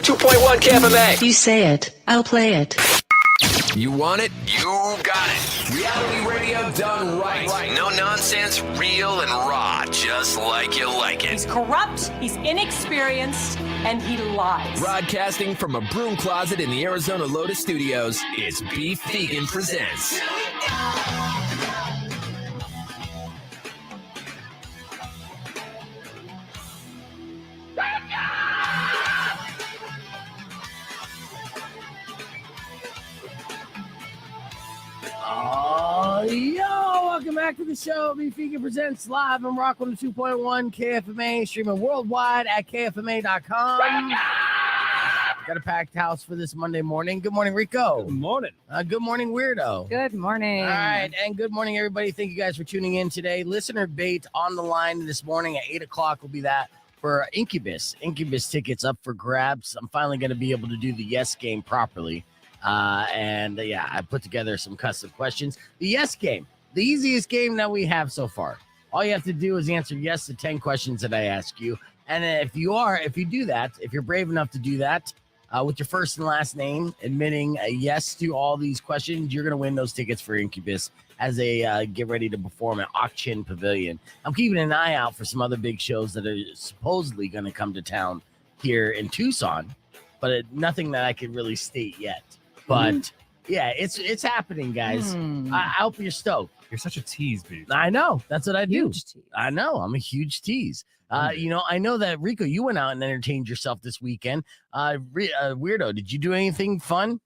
2.1 KFMA. You say it, I'll play it. You want it? You got it. Reality radio done right. No nonsense, real and raw, just like you like it. He's corrupt, he's inexperienced, and he lies. Broadcasting from a broom closet in the Arizona Lotus Studios, it's Beef Vegan Presents. Welcome back to the show. Beef Vegan Presents live on Rock 102.1 KFMA, streaming worldwide at KFMA.com. Got a packed house for this Monday morning. Good morning, Rico. Good morning. Good morning, Weirdo. Good morning. All right, and good morning, everybody. Thank you guys for tuning in today. Listener bait on the line this morning at 8 o'clock will be that for Incubus. Incubus tickets up for grabs. I'm finally going to be able to do the yes game properly. I put together some custom questions. The yes game, the easiest game that we have so far. All you have to do is answer yes to 10 questions that I ask you. And if you do that, if you're brave enough to do that, with your first and last name, admitting a yes to all these questions, you're going to win those tickets for Incubus as they get ready to perform at Auction Pavilion. I'm keeping an eye out for some other big shows that are supposedly going to come to town here in Tucson, but nothing that I can really state yet. But yeah, it's happening, guys. I hope you're stoked. You're such a tease, dude. I know. That's what I do. Huge tease. I know. I'm a huge tease. I know that, Rico, you went out and entertained yourself this weekend. Weirdo, did you do anything fun?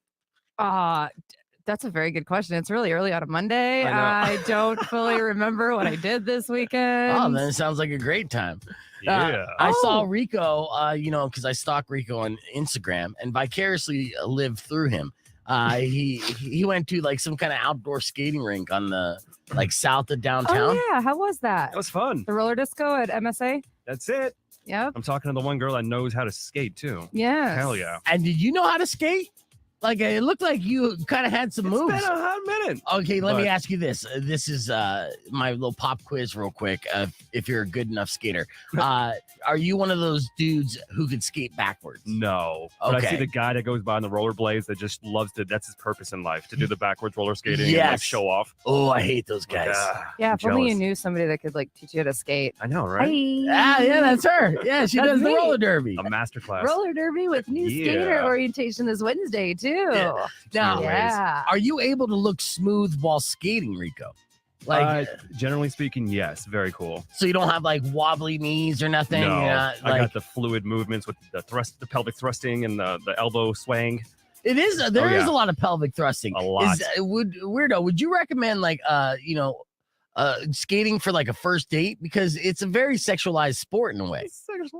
That's a very good question. It's really early on a Monday. I I don't fully remember what I did this weekend. Oh, then it sounds like a great time. Yeah. I saw Rico, because I stalk Rico on Instagram and vicariously live through him. He went to like some kind of outdoor skating rink on the south of downtown. Oh, yeah. How was that? That was fun. The roller disco at MSA? That's it. Yep. I'm talking to the one girl that knows how to skate too. Yes. Hell yeah. And did you know how to skate? Like, it looked like you kind of had some moves. It's been a hot minute. Okay, let me ask you this. This is my little pop quiz real quick. If you're a good enough skater. Are you one of those dudes who could skate backwards? No. But Okay. I see the guy that goes by on the rollerblades that just loves to, that's his purpose in life, to do the backwards roller skating and Yes. show off. Oh, I hate those guys. Yeah, I'm if only you jealous. knew somebody that could teach you how to skate. I know, right? Yeah, that's her. Yeah, she That's does the me. roller derby. A masterclass. Roller derby with new skater Yeah. orientation this Wednesday, too. Yeah. Now, Yeah. are you able to look smooth while skating, Rico? Generally speaking, yes. Very cool. So you don't have wobbly knees or nothing? No, You're not, I got the fluid movements with the pelvic thrusting and the elbow swang. It is. There is yeah. a lot of pelvic thrusting. A lot. Would you recommend skating for a first date, because it's a very sexualized sport in a way?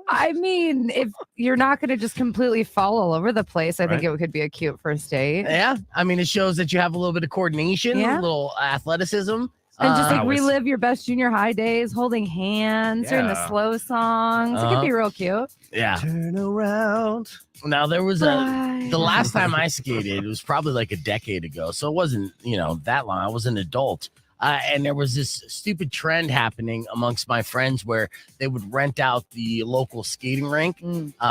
I mean, if you're not going to just completely fall all over the place, I think it could be a cute first date. Yeah, I mean, it shows that you have a little bit of coordination, Yeah. a little athleticism. And just Prowess. relive your best junior high days, holding hands during the Yeah. slow songs. It could be real cute. Yeah. Turn around. Now there was Bye. the last time I skated, it was probably a decade ago, so it wasn't that long. I was an adult. And there was this stupid trend happening amongst my friends where they would rent out the local skating rink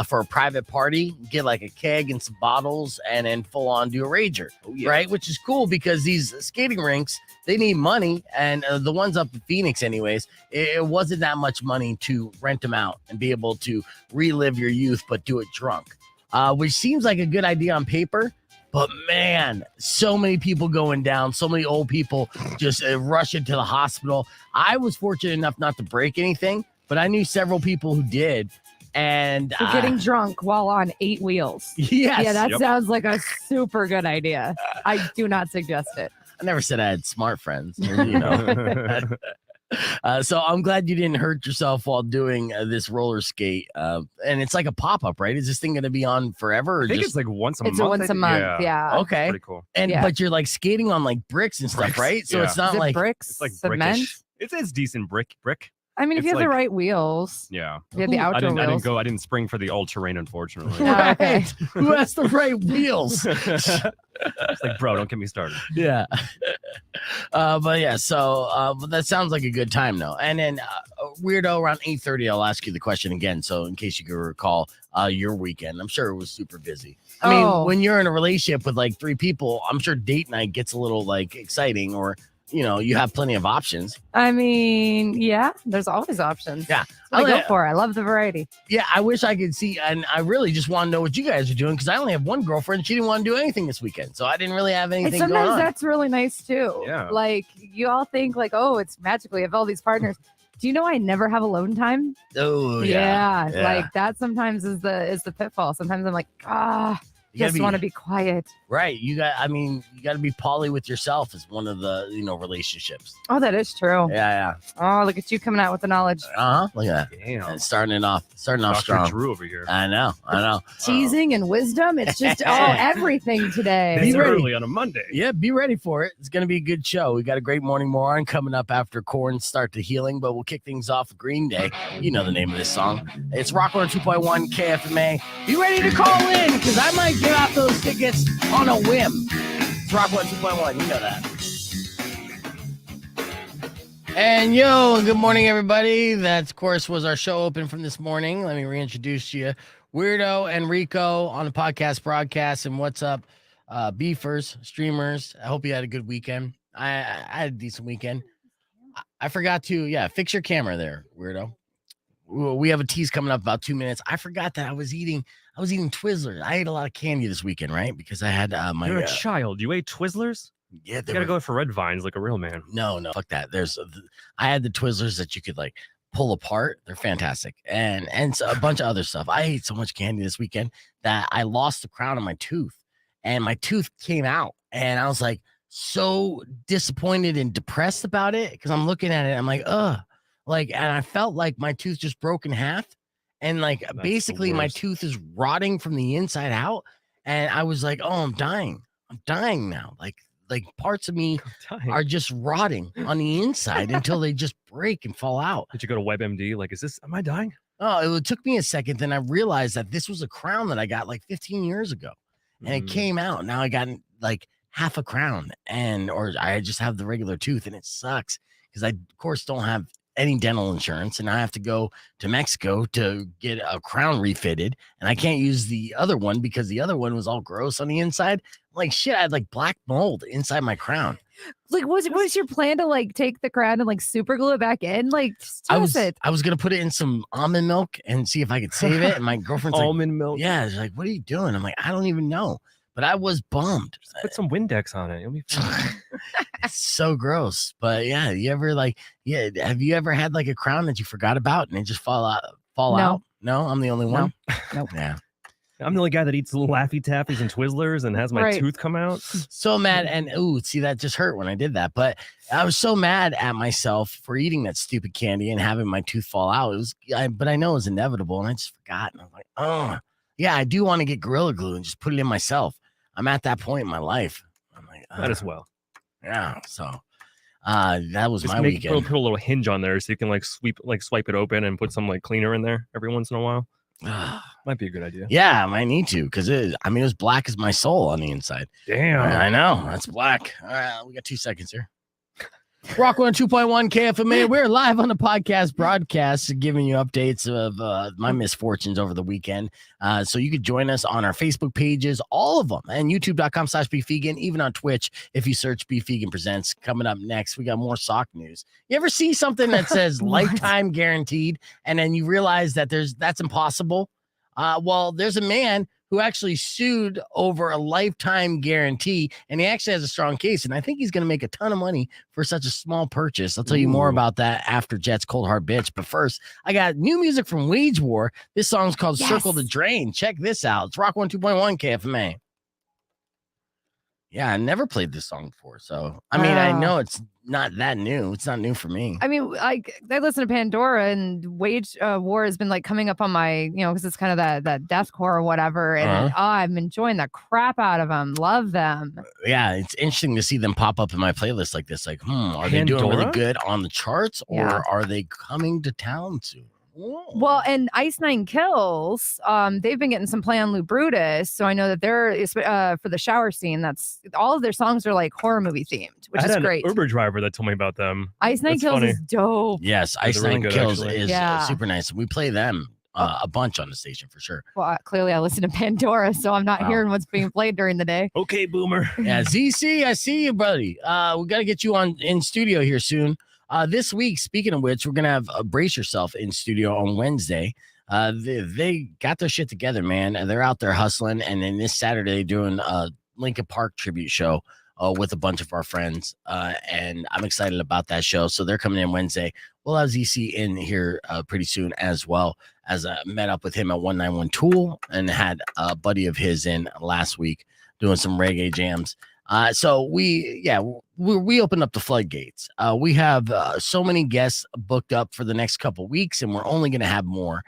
for a private party, get a keg and some bottles, and then full on do a rager, right? Which is cool because these skating rinks, they need money. And the ones up in Phoenix anyways, it wasn't that much money to rent them out and be able to relive your youth, but do it drunk, which seems like a good idea on paper. But man, so many people going down, so many old people just rushing to the hospital. I was fortunate enough not to break anything, but I knew several people who did. And You're getting drunk while on 8 wheels. yes, Yeah, that sounds like a super good idea. I do not suggest it. I never said I had smart friends. So I'm glad you didn't hurt yourself while doing this roller skate. And it's like a pop-up, right? Is this thing going to be on forever? Or I think just it's once a month. It's once a month, yeah. okay. Pretty cool. And Yeah. but you're skating on bricks and stuff, Bricks, right? So yeah. it's not Is it like bricks, It's like cement. brickish. It's decent brick. I mean, if you have the right wheels, Yeah. you have the outdoor wheels. I didn't spring for the all terrain, unfortunately. Oh, okay. Who has the right wheels? It's like, bro, don't get me started. Yeah. But yeah, so but that sounds like a good time though. And then Weirdo, around 8:30, I'll ask you the question again. So in case you can recall your weekend, I'm sure it was super busy. I mean, when you're in a relationship with like 3 people, I'm sure date night gets a little like exciting, or you have plenty of options. I mean, yeah, there's always options. Yeah. I go for. I love the variety. Yeah, I wish I could see, and I really just want to know what you guys are doing, because I only have one girlfriend. She didn't want to do anything this weekend, so I didn't really have anything And going sometimes on. that's really nice too. Yeah. Like you all think like, oh, it's magical. You have all these partners. Do you know I never have alone time? Oh yeah. Like that sometimes is the pitfall. Sometimes I'm like, just want to be quiet. Right. You got to be poly with yourself is one of the, relationships. Oh, that is true. Yeah. Oh, look at you coming out with the knowledge. Look at that. Damn. And starting off Dr. strong. Drew over here. I know. Teasing and wisdom. It's just everything today. It's early on a Monday. Yeah, be ready for it. It's going to be a good show. We got a great morning moron coming up after Korn Start to Healing, but we'll kick things off with Green Day. You know the name of this song. It's Rock 102.1 KFMA. Be ready to call in, because I might give out those tickets on a whim. It's Rock 102.1. You know that. And good morning, everybody. That, of course, was our show open from this morning. Let me reintroduce you. Weirdo and Rico on the podcast broadcast. And what's up, beefers, streamers? I hope you had a good weekend. I had a decent weekend. I forgot to, fix your camera there, Weirdo. We have a tease coming up about 2 minutes. I forgot that I was eating Twizzlers. I ate a lot of candy this weekend, right? Because I had my. You're a child. You ate Twizzlers? Yeah, you gotta go for Red Vines like a real man. No, fuck that. I had the Twizzlers that you could like pull apart. They're fantastic, and so a bunch of other stuff. I ate so much candy this weekend that I lost the crown of my tooth, and my tooth came out, and I was like so disappointed and depressed about it, because I'm looking at it, I'm like, and I felt like my tooth just broke in half, and like basically my tooth is rotting from the inside out, and I was like, oh, I'm dying now, like parts of me are just rotting on the inside until they just break and fall out. Did you go to WebMD? Like, am I dying? Oh, it took me a second. Then I realized that this was a crown that I got like 15 years ago, and it came out. Now I got like half a crown, or I just have the regular tooth, and it sucks because I, of course, don't have any dental insurance, and I have to go to Mexico to get a crown refitted, and I can't use the other one because the other one was all gross on the inside. Like shit, I had like black mold inside my crown. Like, was your plan to like take the crown and like super glue it back in? Like, I was gonna put it in some almond milk and see if I could save it. And my girlfriend's almond milk. Yeah, she's like, "What are you doing?" I'm like, "I don't even know." But I was bummed. Just put some Windex on it. It'll be fine. It's so gross. But yeah, have you ever had like a crown that you forgot about and it just fall out? No, I'm the only one. Nope. Yeah. I'm the only guy that eats little Laffy Taffies and Twizzlers and has my tooth come out. So mad. And see, that just hurt when I did that. But I was so mad at myself for eating that stupid candy and having my tooth fall out. But I know it was inevitable, and I just forgot. And I was like, oh, yeah, I do want to get Gorilla Glue and just put it in myself. I'm at that point in my life. I'm like, that as well. Yeah. So that was just my weekend. Put a little hinge on there so you can swipe it open and put some like cleaner in there every once in a while. Might be a good idea. Yeah, I might need to, because it was black as my soul on the inside. Damn. I know. That's black. All right, we got 2 seconds here. Rock 102.1 KFMA. We're live on the podcast broadcast, giving you updates of my misfortunes over the weekend. So you could join us on our Facebook pages, all of them, and youtube.com/BeefVegan, even on Twitch if you search Beef Vegan Presents. Coming up next, we got more sock news. You ever see something that says lifetime guaranteed, and then you realize that that's impossible? Well, there's a man who actually sued over a lifetime guarantee, and he actually has a strong case, and I think he's going to make a ton of money for such a small purchase. I'll tell you more about that after Jet's Cold Hard Bitch. But first, I got new music from Wage War. This song's called Circle the Drain. Check this out. It's Rock 102.1 KFMA. Yeah, I never played this song before. So, I mean, I know it's not that new. It's not new for me. I mean, like I listen to Pandora, and Wage War has been like coming up on my, because it's kind of that deathcore or whatever. And I'm enjoying the crap out of them. Love them. Yeah, it's interesting to see them pop up in my playlist like this. Like, are they doing really good on the charts, or are they coming to town soon? Well, and Ice Nine Kills, they've been getting some play on Lou Brutus, so I know that they're for the shower scene. That's all of their songs are like horror movie themed, which is great. Uber driver that told me about them. Ice Nine Kills is dope. Yes, Ice Nine Kills is super nice. We play them a bunch on the station for sure. Well, clearly I listen to Pandora, so I'm not hearing what's being played during the day. Okay, boomer. Yeah, ZC, I see you, buddy. We got to get you in studio here soon. This week, speaking of which, we're gonna have Brace Yourself in studio on Wednesday. They got their shit together, man, and they're out there hustling. And then this Saturday, doing a Linkin Park tribute show with a bunch of our friends, and I'm excited about that show. So they're coming in Wednesday. We'll have ZC in here pretty soon, as well as I met up with him at 191 Tool and had a buddy of his in last week doing some reggae jams. So we opened up the floodgates. We have so many guests booked up for the next couple weeks, and we're only going to have more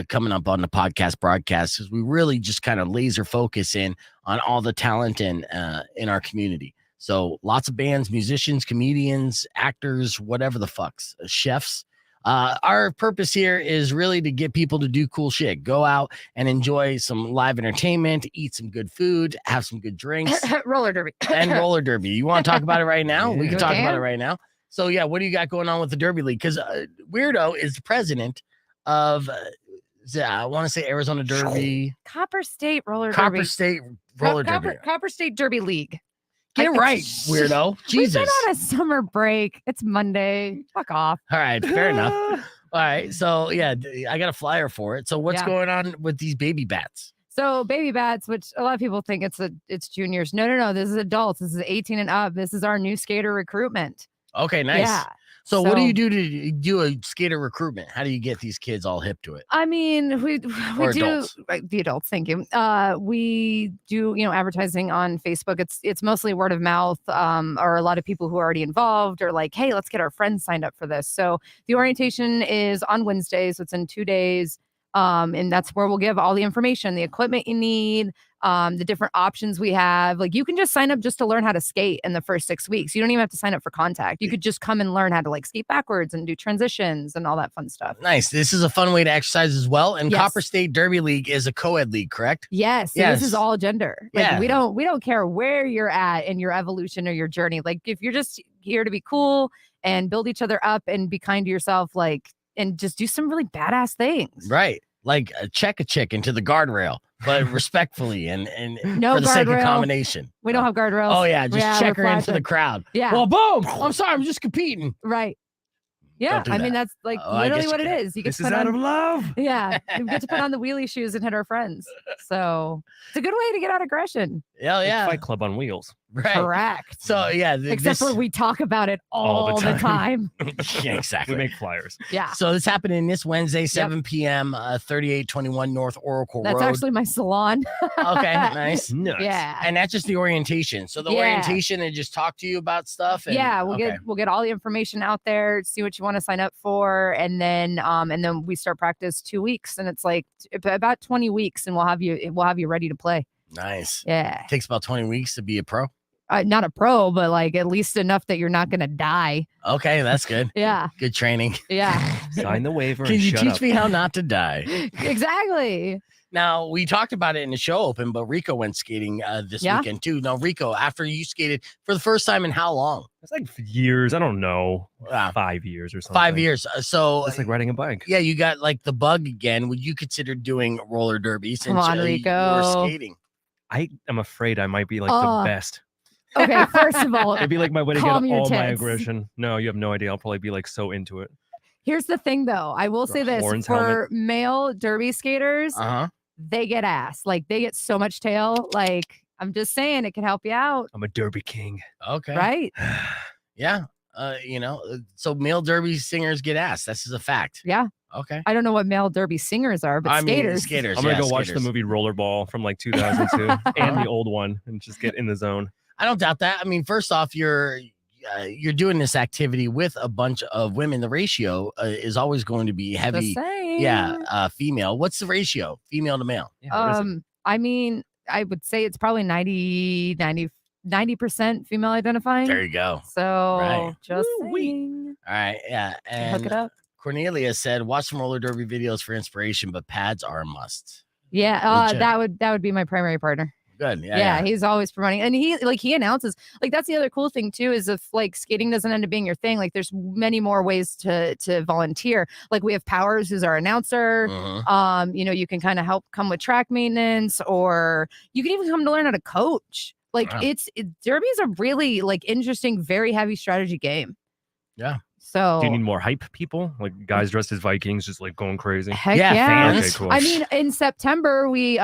coming up on the podcast broadcast, because we really just kind of laser focus in on all the talent in our community. So lots of bands, musicians, comedians, actors, whatever the fucks, chefs. Our purpose here is really to get people to do cool shit. Go out and enjoy some live entertainment, eat some good food, have some good drinks. Roller derby. And roller derby. You want to talk about it right now? We can talk about it right now. So, yeah, what do you got going on with the Derby League? Because Weirdo is the president of, I want to say Arizona Derby. Copper State Roller Copper Derby. State Roller Derby. Copper State Derby League. Get it right, weirdo. Jesus. We've been on a summer break. It's Monday. Fuck off. All right, fair enough. All right, so yeah, I got a flyer for it. So what's going on with these baby bats? So baby bats, which a lot of people think it's juniors. No. This is adults. This is 18 and up. This is our new skater recruitment. Okay, nice. Yeah. So what do you do to do a skater recruitment? How do you get these kids all hip to it? I mean, we do adults. The adults. Thank you. We do advertising on Facebook. It's mostly word of mouth, or a lot of people who are already involved, or like, hey, let's get our friends signed up for this. So the orientation is on Wednesday, so it's in 2 days. And that's where we'll give all the information, the equipment you need, the different options we have. Like, you can just sign up just to learn how to skate in the first 6 weeks. You don't even have to sign up for contact. You could just come and learn how to like skate backwards and do transitions and all that fun stuff. Nice. This is a fun way to exercise as well. And Copper State Derby League is a co-ed league, correct? Yes. So this is all gender. Like, we don't care where you're at in your evolution or your journey. Like, if you're just here to be cool and build each other up and be kind to yourself, like, and just do some really badass things. Right. Like check a chick into the guardrail, but respectfully and no for the sake of combination. We don't have guardrails. Oh, yeah. Just check her into the crowd. Yeah. Well, boom. I'm sorry. I'm just competing. Right. Yeah. I mean, that's like literally what it is. You get to put out of love. Yeah. You get to put on the wheelie shoes and hit our friends. So it's a good way to get out aggression. Hell yeah. Fight Club on wheels. Right. Correct. So yeah, except for we talk about it all the time. Yeah, exactly. We make flyers. Yeah. So this happening this Wednesday, 7 p.m., 3821 North Oracle Road. That's actually my salon. Okay, nice. Yeah. And that's just the orientation. So the orientation, and just talk to you about stuff. And, we'll get all the information out there, see what you want to sign up for, and then we start practice 2 weeks, and it's like about 20 weeks, and we'll have you ready to play. Nice. Yeah. It takes about 20 weeks to be a pro. Not a pro, but like at least enough that you're not going to die. Okay, that's good. Yeah. Good training. Yeah. Sign the waiver. Can you teach up. me how not to die? Exactly. Now, we talked about it in the show open, but Rico went skating this weekend too. Now, Rico, after you skated for the first time in how long? It's like years. I don't know. 5 years or something. 5 years. So it's like riding a bike. Yeah, you got like the bug again. Would you consider doing roller derby since Come on, you Rico. were skating? I am afraid I might be like the best. Okay, first of all, it'd be like my way to get calm your all my tits. aggression. No, you have no idea. I'll probably be like so into it. Here's the thing, though. I will say this horns, for helmet. male derby skaters, they get ass. Like, they get so much tail. Like, I'm just saying, it can help you out. I'm a derby king. Okay. Right? Yeah. So male derby singers get ass. This is a fact. Yeah. Okay. I don't know what male derby singers are, but skaters. Skaters. I'm gonna go watch the movie Rollerball from like 2002 and the old one and just get in the zone. I don't doubt that. I mean, first off, you're doing this activity with a bunch of women. The ratio is always going to be heavy. The same. Yeah, female. What's the ratio, female to male? Yeah, what is it? I mean, I would say it's probably 90% female identifying. There you go. So Right. just Woo-wee. saying. All right, yeah. And Hook it up. Cornelia said, "Watch some roller derby videos for inspiration, but pads are a must." Yeah, Legit. that would be my primary partner. Good. Yeah, he's always promoting, and he announces, like, that's the other cool thing too, is if like skating doesn't end up being your thing, like there's many more ways to volunteer. Like we have Powers, who's our announcer. Mhm. You can kind of help come with track maintenance, or you can even come to learn how to coach. Like Wow. Derby is a really like interesting, very heavy strategy game. Yeah. So Do you need more hype people? Like guys dressed as Vikings just like going crazy? heck Yeah, yeah. fans. Okay, cool. I mean, in September, we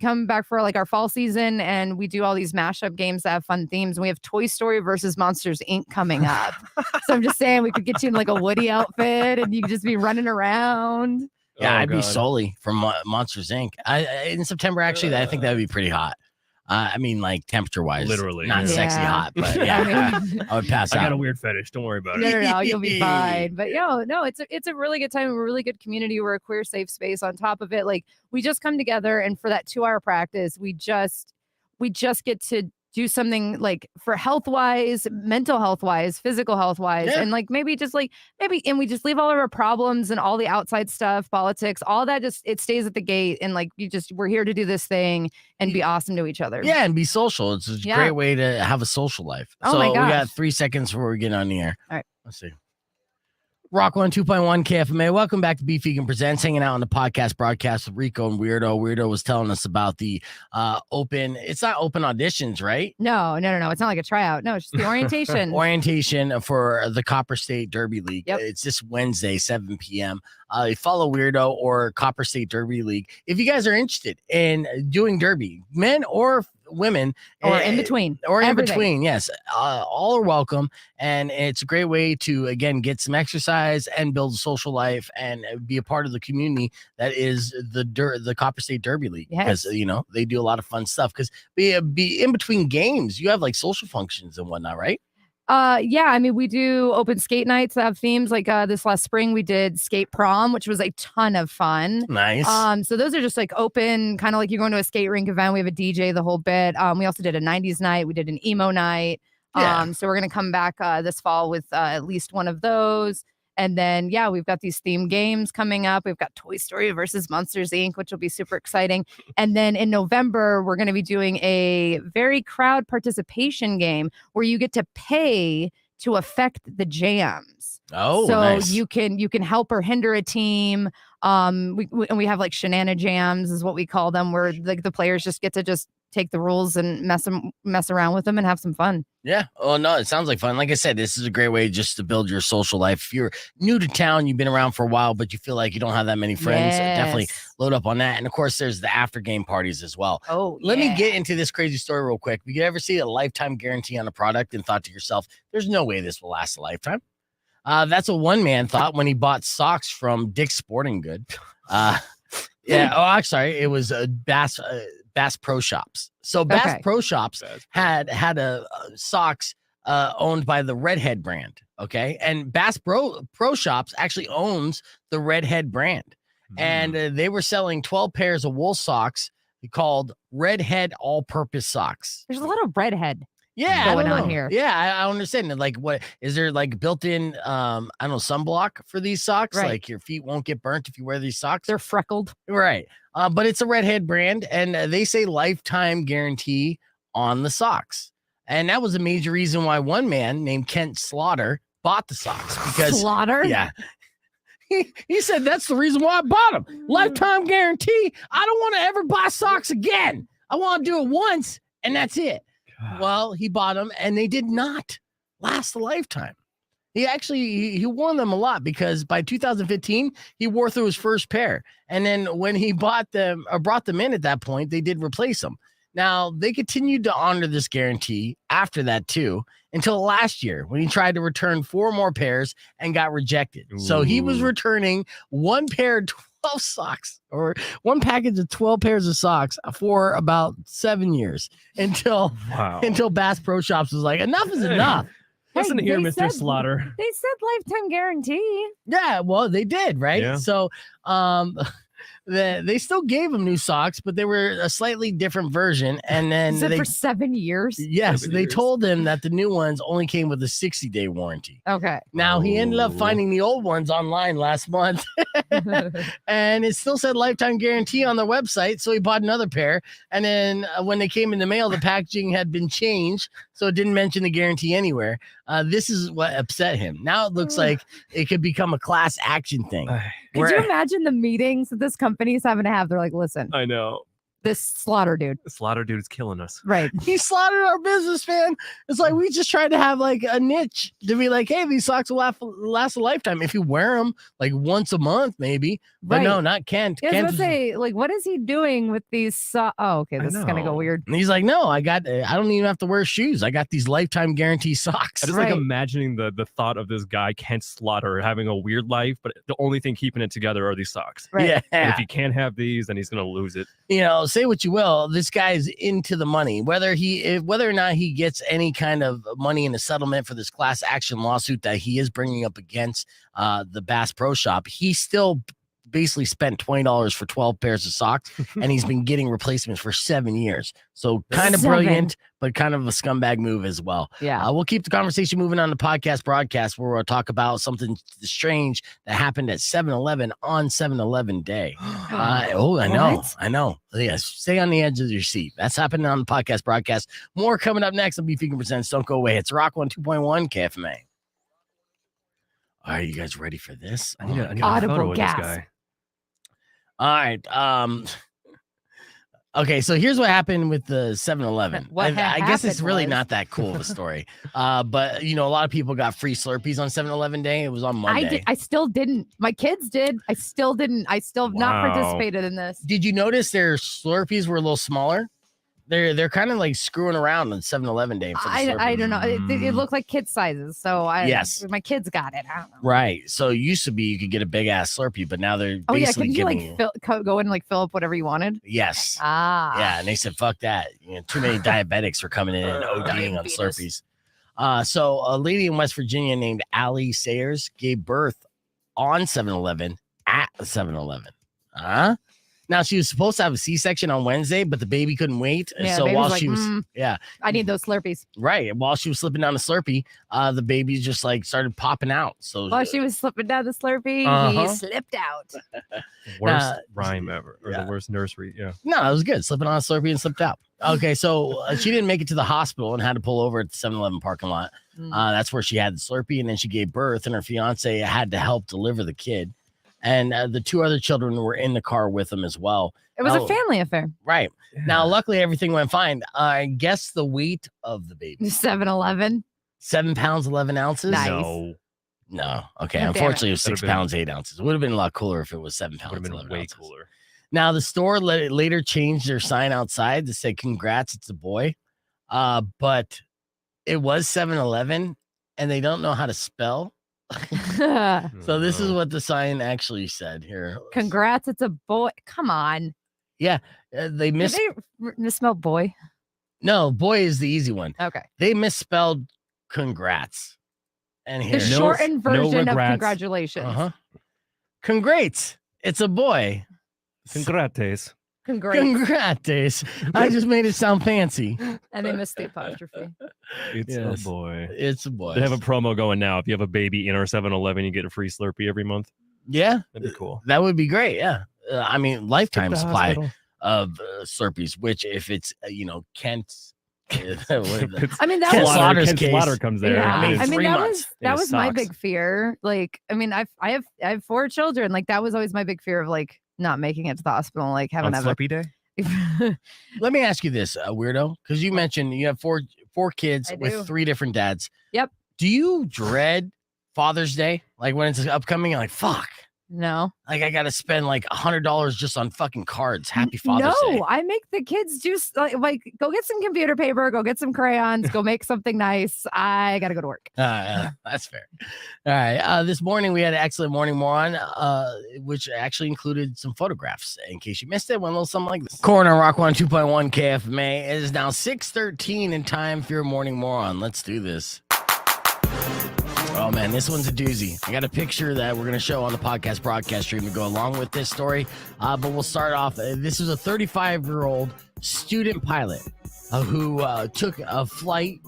come back for like our fall season, and we do all these mashup games that have fun themes. And we have Toy Story versus Monsters Inc. coming up. So I'm just saying, we could get you in like a Woody outfit, and you could just be running around. Yeah, Oh, I'd be God. Sully from Monsters Inc. In September, actually, I think that would be pretty hot. I mean, like temperature wise, Literally, not yeah. sexy Yeah. hot, but yeah, I would pass I got a out. weird fetish. Don't worry about it. No, you'll be fine. But no, it's a really good time. We're a really good community. We're a queer safe space. On top of it, like we just come together, and for that 2-hour practice, we just get to do something like for health wise, mental health wise, physical health wise, Yeah. and like maybe and we just leave all of our problems and all the outside stuff, politics, all that it stays at the gate, and like we're here to do this thing and be awesome to each other. Yeah, and be social. It's a Yeah. great way to have a social life. Oh So my we got gosh. 3 seconds before we get on the air. All right. Let's see. Rock 102.1 KFMA. Welcome back to Beef Vegan Presents, hanging out on the podcast broadcast with Rico and Weirdo. Weirdo was telling us about the it's not open auditions, right? No. It's not like a tryout. No, it's just the orientation. Orientation for the Copper State Derby League. Yep. It's this Wednesday, 7 p.m. Follow Weirdo or Copper State Derby League. If you guys are interested in doing derby, men or women, Or in between. or in Everything. between, yes, all are welcome, and it's a great way to again get some exercise and build a social life and be a part of the community that is the Copper State Derby League. Yes. Because they do a lot of fun stuff. Because be in between games, you have like social functions and whatnot, right? Yeah, I mean, we do open skate nights that have themes. Like this last spring, we did skate prom, which was a ton of fun. Nice. So those are just like open, kind of like you're going to a skate rink event. We have a DJ the whole bit. We also did a 90s night. We did an emo night. Yeah. So we're gonna come back this fall with at least one of those. And then, yeah, we've got these theme games coming up. We've got Toy Story versus Monsters Inc., which will be super exciting. And then in November, we're going to be doing a very crowd participation game where you get to pay to affect the jams. Oh, so nice. you can help or hinder a team. And we have like shenana jams is what we call them, where like the players just get to just take the rules and mess around with them and have some fun. Yeah. Oh, no, it sounds like fun. Like I said, this is a great way just to build your social life. If you're new to town, you've been around for a while, but you feel like you don't have that many friends, definitely Yes. load up on that. And of course, there's the after game parties as well. Oh, Let me yeah. get into this crazy story real quick. You ever see a lifetime guarantee on a product and thought to yourself, there's no way this will last a lifetime? That's what one man thought when he bought socks from Dick's Sporting Good. Yeah. Oh, I'm sorry. It was Bass Pro Shops. So Bass Okay. Pro Shops had a socks owned by the Redhead brand. Okay, and Bass Pro Shops actually owns the Redhead brand, and they were selling 12 pairs of wool socks called Redhead All-Purpose Socks. There's a lot of redhead. Yeah, I going don't on know. here. Yeah, I don't understand it. Like, what is there like built-in? I don't know, sunblock for these socks. Right. Like your feet won't get burnt if you wear these socks. They're freckled. Right. But it's a Redhead brand, and they say lifetime guarantee on the socks. And that was a major reason why one man named Kent Slaughter bought the socks because Slaughter. yeah. He said that's the reason why I bought them. Lifetime guarantee. I don't want to ever buy socks again. I want to do it once and that's it. Well, he bought them and they did not last a lifetime. He actually he wore them a lot because by 2015 he wore through his first pair, and then when he bought them or brought them in at that point, they did replace them. Now they continued to honor this guarantee after that too until last year when he tried to return 4 more pairs and got rejected. So he was Ooh. returning one pair 12 socks or one package of 12 pairs of socks for about 7 years until Bass Pro Shops was like, enough is enough. Listen here, they Mr. said- Slaughter. They said lifetime guarantee. Yeah, well, they did, right? Yeah. So they still gave them new socks, but they were a slightly different version. And then Is it for 7 years? yes, 7 they years. told him that the new ones only came with a 60-day warranty. Okay. Now he ended up Oh. finding the old ones online last month, and it still said lifetime guarantee on their website. So he bought another pair, and then when they came in the mail, the packaging had been changed, so it didn't mention the guarantee anywhere. This is what upset him. Now it looks like it could become a class action thing. Could you imagine the meetings that this company is having to have? They're like, listen, I know. this Slaughter dude. The Slaughter dude is killing us. Right. He slaughtered our business, man. It's like we just tried to have like a niche to be like, hey, these socks will last a lifetime if you wear them like once a month, maybe. But no, not Kent. Yeah, I Kent was gonna say, like, what is he doing with these? Oh, okay. This is gonna go know. weird. and he's like, no, I don't even have to wear shoes. I got these lifetime guarantee socks. I just like imagining the thought of this guy, Kent Slaughter, having a weird life, but the only thing keeping it together are these socks. Right. Yeah. And if he can't have these, then he's going to lose it. You know, say what you will, this guy's into the money. Whether or not he gets any kind of money in a settlement for this class action lawsuit that he is bringing up against the Bass Pro Shop, he still basically spent $20 for 12 pairs of socks, and he's been getting replacements for 7 years. So kind of 7. brilliant, but kind of a scumbag move as well. Yeah. We'll keep the conversation moving on the podcast broadcast, where we'll talk about something strange that happened at 7-Eleven on 7-Eleven Day. I know. What? I know. Yes, stay on the edge of your seat. That's happening on the podcast broadcast. More coming up next on Beef Vegan Presents. Don't go away. It's Rock 102.1 KFMA. Are you guys ready for this? I need a Audible photo of gas. this guy. All right. Okay, so here's what happened with the 7-Eleven. What I guess it's happened really was- not that cool of a story. But you know, a lot of people got free Slurpees on 7-Eleven Day. It was on Monday. I still didn't. My kids did. I still didn't. I still have not Wow. participated in this. Did you notice their Slurpees were a little smaller? They're kind of like screwing around on 7-Eleven Day for the I Slurpees. don't know. It looked like kid sizes. So Yes. my kids got it. I don't know. Right. So it used to be you could get a big ass Slurpee, but now they're Oh yeah, basically could you giving like go in and like fill up whatever you wanted? yes. Ah. Yeah, and they said fuck that. You know, too many diabetics were coming in and ODing on Diabetes. Slurpees. So a lady in West Virginia named Allie Sayers gave birth on 7-Eleven at the 7-Eleven. Now she was supposed to have a C-section on Wednesday, but the baby couldn't wait. And Yeah, so baby while was she like, was yeah, I need those Slurpees. right. While she was slipping down the Slurpee, the baby just like started popping out. So While she was slipping down the Slurpee, Uh-huh. he slipped out. Worst rhyme ever, or yeah. the worst nursery. Yeah. no, it was good. Slipping on a Slurpee and slipped out. Okay, so she didn't make it to the hospital and had to pull over at the 7-Eleven parking lot. That's where she had the Slurpee, and then she gave birth, and her fiance had to help deliver the kid. And the two other children were in the car with them as well. It was Oh. a family affair. Right. Now, luckily, everything went fine. Guess the weight of the baby. 7-Eleven. 7 pounds, 11 ounces? Nice. No, No. Okay. Oh, damn it. Unfortunately, it was That'd 6 have been- pounds, 8 ounces. It would have been a lot cooler if it was 7 pounds. would have been 11 way ounces. cooler. Now, the store later changed their sign outside to say, congrats, it's a boy. But it was 7-Eleven, and they don't know how to spell. So this is what the sign actually said here. Congrats, it's a boy. Come on. They Did miss. they misspelled boy? No, boy is the easy one. Okay. They misspelled congrats. And The here, shortened no version of regrets. congratulations. congrats. It's a boy. Congrates. Congrats. Congrats. I just made it sound fancy. And they missed the apostrophe. It's Yes. a boy. It's a boy. They have a promo going now. If you have a baby in our 7-Eleven, you get a free Slurpee every month. yeah, That'd be cool. that would be great. Yeah. I mean, lifetime The supply hospital. of Slurpees, which if it's, Kent's. what is that? It's I mean, that Ken was Slaughter's Ken case. Slaughter comes there. Yeah, I mean, I mean 3 that months was in his my socks. big fear. Like, I mean, I have 4 children. Like, that was always my big fear of like not making it to the hospital, like on having Slurpee Day. Let me ask you this, weirdo, because you mentioned you have four kids I do. with 3 different dads. Yep. Do you dread Father's Day? Like when it's upcoming, you're like, fuck. No. Like I got to spend like $100 just on fucking cards. Happy Father's Day. No, I make the kids do like go get some computer paper, go get some crayons, go make something nice. I got to go to work. That's fair. All right. This morning we had an excellent morning moron, which actually included some photographs. In case you missed it, one little something like this. Corner Rock 102.1 KFMA. It is now 6:13 and time for your morning moron. Let's do this. Oh, man, this one's a doozy. I got a picture that we're going to show on the podcast broadcast stream to go along with this story. But we'll start off. This is a 35-year-old student pilot who took a flight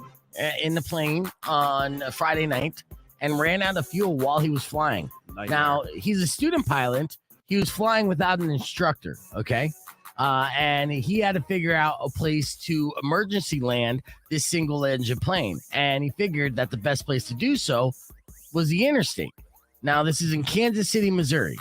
in the plane on a Friday night and ran out of fuel while he was flying. Now, he's a student pilot. He was flying without an instructor, okay? And he had to figure out a place to emergency land this single-engine plane. And he figured that the best place to do so was the interstate. Now, this is in Kansas City, Missouri.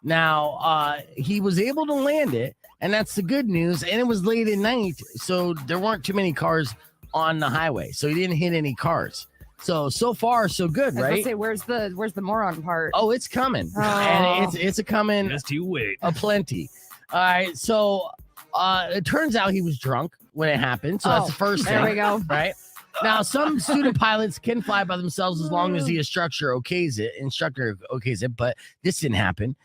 Now, he was able to land it, and that's the good news. And it was late at night, so there weren't too many cars on the highway. So he didn't hit any cars. So far, so good, I was right? gonna say, where's the moron part? Oh, it's coming. Oh. And it's a coming. Just you wait. Aplenty. All right, so it turns out he was drunk when it happened. So that's the first thing. There we go. Right? Now, some student pilots can fly by themselves as long as the instructor okays it, but this didn't happen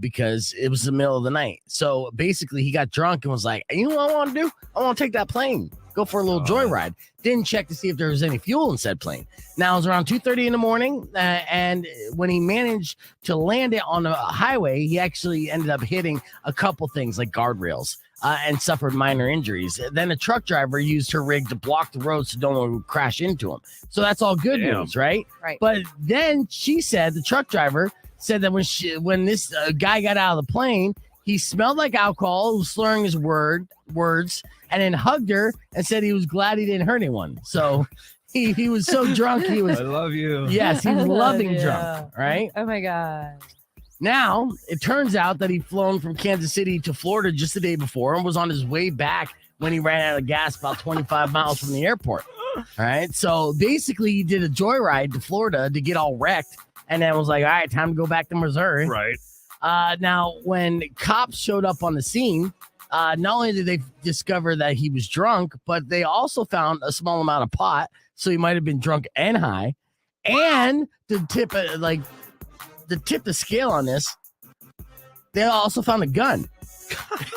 because it was the middle of the night. So basically, he got drunk and was like, you know what I want to do? I want to take that plane, go for a little joyride. Didn't check to see if there was any fuel in said plane. Now, it was around 2:30 in the morning, and when he managed to land it on a highway, he actually ended up hitting a couple things like guardrails. And suffered minor injuries. Then a truck driver used her rig to block the road so no one would crash into him. So that's all good news, right? Right. But then she said, the truck driver said that when this guy got out of the plane, he smelled like alcohol, was slurring his words, and then hugged her and said he was glad he didn't hurt anyone. So he was so drunk, he was. I love you. Yes, he was I love loving you. drunk, right? Oh my God. Now, it turns out that he'd flown from Kansas City to Florida just the day before and was on his way back when he ran out of gas about 25 miles from the airport. All right. So basically, he did a joyride to Florida to get all wrecked and then was like, all right, time to go back to Missouri. Right. Now, when cops showed up on the scene, not only did they discover that he was drunk, but they also found a small amount of pot. So he might have been drunk and high. And to tip the scale on this, they also found a gun.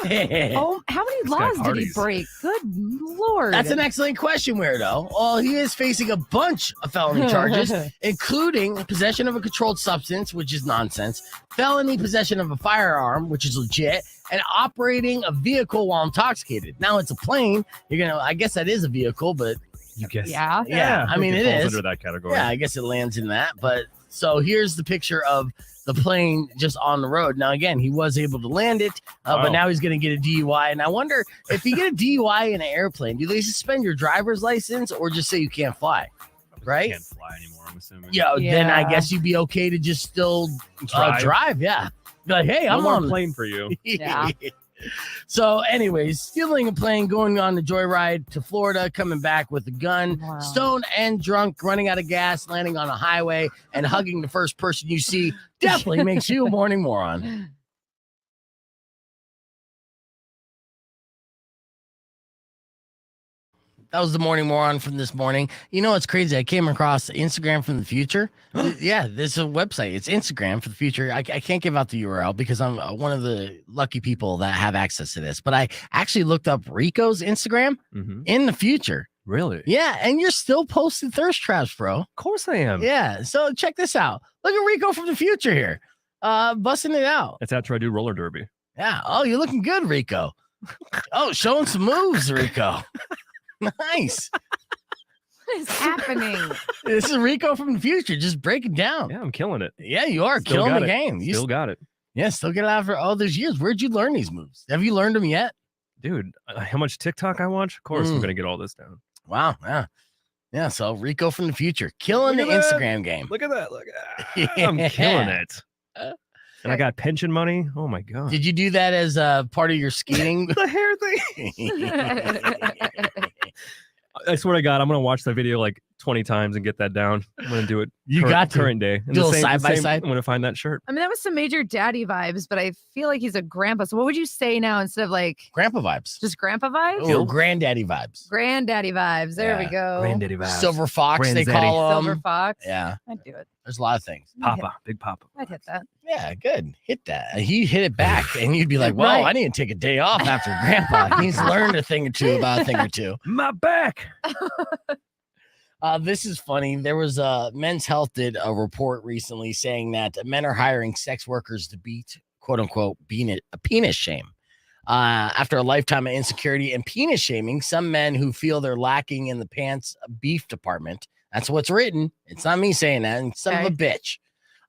Oh, how many laws did he parties. break? Good Lord. That's an excellent question, Weirdo. Well, he is facing a bunch of felony charges, including possession of a controlled substance, which is nonsense, felony possession of a firearm, which is legit, and operating a vehicle while intoxicated. Now, it's a plane. I guess that is a vehicle, but You guess. Yeah. I mean, it falls is. under that category. Yeah, I guess it lands in that. But so here's the picture of the plane just on the road. Now, again, he was able to land it, but now he's going to get a DUI. And I wonder if you get a DUI in an airplane, do they suspend your driver's license or just say you can't fly? Right? You can't fly anymore, I'm assuming. Yeah, then I Yeah. guess you'd be okay to just still drive. Yeah. Be like, hey, No I'm more on plane for you. Yeah. So, anyways, stealing a plane, going on the joyride to Florida, coming back with a gun, Wow. stoned and drunk, running out of gas, landing on a highway, and hugging the first person you see definitely makes you a morning moron. That was the morning moron from this morning. You know what's crazy? I came across Instagram from the future. Yeah, there's a website. It's Instagram for the future. I can't give out the URL because I'm one of the lucky people that have access to this. But I actually looked up Rico's Instagram in the future. Really? Yeah, and you're still posting thirst traps, bro. Of course I am. Yeah, so check this out. Look at Rico from the future here, busting it out. That's after I do roller derby. Yeah. Oh, you're looking good, Rico. Oh, showing some moves, Rico. Nice. What is happening? This is Rico from the future, just breaking down. Yeah, I'm killing it. Yeah, you are Still killing got the it. game. You Still got it. yeah, still get it out for all those years. Where'd you learn these moves? Have you learned them yet? Dude, how much TikTok I watch? Of course, I'm going to get all this down. Wow. Yeah. Yeah. So Rico from the future, killing the Look at that. Instagram game. Look at that. Look at I'm killing it. And I got pension money. Oh my God. Did you do that as part of your skating? the hair thing? I swear to God, I'm going to watch that video like 20 times and get that down. I'm gonna do it. You got to. current day. And Do a the same- side by same- side. I'm gonna find that shirt. I mean, that was some major daddy vibes, but I feel like he's a grandpa. So what would you say now instead of like Grandpa vibes. just grandpa vibes? Or granddaddy vibes. Granddaddy vibes. There we Yeah. go. Granddaddy vibes. Silver fox, they Granddaddy. call them. Silver fox. Yeah, I'd do it. there's a lot of things. Papa, big Papa. I'd hit that. Yeah, good. Hit that. He hit it back, and you'd be like, "Well, Right. I need to take a day off after Grandpa. He's learned a thing or two about a thing or two." My back. This is funny. There was Men's Health did a report recently saying that men are hiring sex workers to beat, quote unquote, a penis shame. After a lifetime of insecurity and penis shaming, some men who feel they're lacking in the pants beef department, that's what's written. It's not me saying that. And son of a bitch.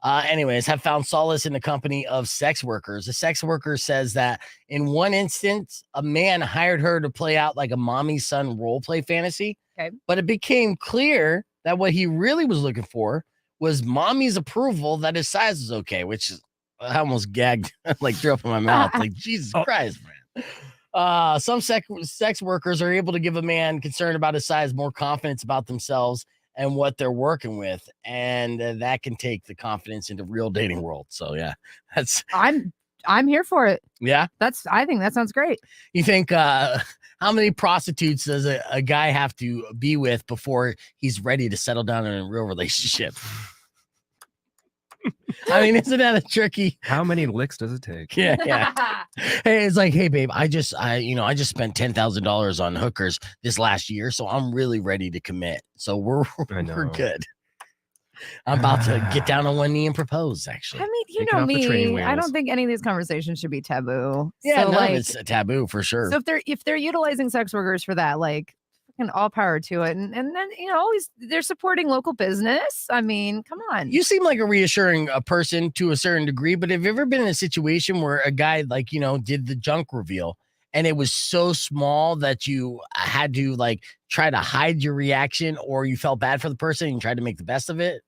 Anyways, have found solace in the company of sex workers. A sex worker says that in one instance, a man hired her to play out like a mommy son role play fantasy. Okay. But it became clear that what he really was looking for was mommy's approval that his size was okay, which is, I almost gagged, like threw up in my mouth. Like, Jesus Christ, man. Some sex workers are able to give a man concerned about his size more confidence about themselves and what they're working with, and that can take the confidence into real dating world. So yeah, I'm here for it. yeah. I think that sounds great. You think how many prostitutes does a guy have to be with before he's ready to settle down in a real relationship? I mean, isn't that a tricky? How many licks does it take? Yeah. Hey, it's like, hey, babe, I just spent $10,000 on hookers this last year, so I'm really ready to commit. So we're good. I'm about to get down on one knee and propose. Actually, I mean, you Taking know off the training me. I wheels. don't think any of these conversations should be taboo. yeah, so, none like, of it's a taboo for sure. so if they're utilizing sex workers for that, like, fucking all power to it. And then always they're supporting local business. I mean, come on. You seem like a reassuring person to a certain degree, but have you ever been in a situation where a guy did the junk reveal and it was so small that you had to try to hide your reaction, or you felt bad for the person and you tried to make the best of it?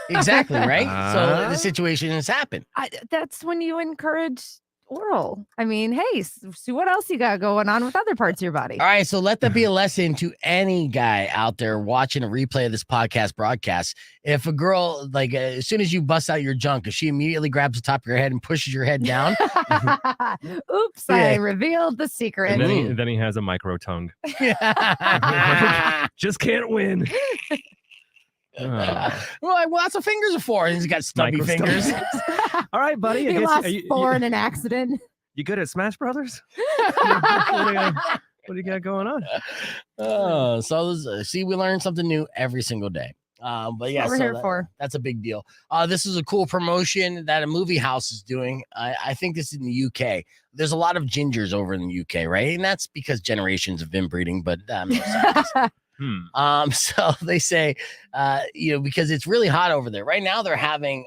Exactly, right? So the situation has happened. That's when you encourage oral. I mean, hey, see what else you got going on with other parts of your body. All right, so let that be a lesson to any guy out there watching a replay of this podcast broadcast. If a girl, as soon as you bust out your junk, if she immediately grabs the top of your head and pushes your head down, Oops, I revealed the secret. And then he has a micro tongue. Just can't win. well, that's what fingers are for. He's got stubby Micro fingers. All right, buddy. He lost 4 in an accident. You good at Smash Brothers? What do you got going on? See, we learn something new every single day. But yeah, That's what we're here for. That's a big deal. This is a cool promotion that a movie house is doing. I think this is in the UK. There's a lot of gingers over in the UK, right? And that's because generations of inbreeding, but so they say, because it's really hot over there right now. They're having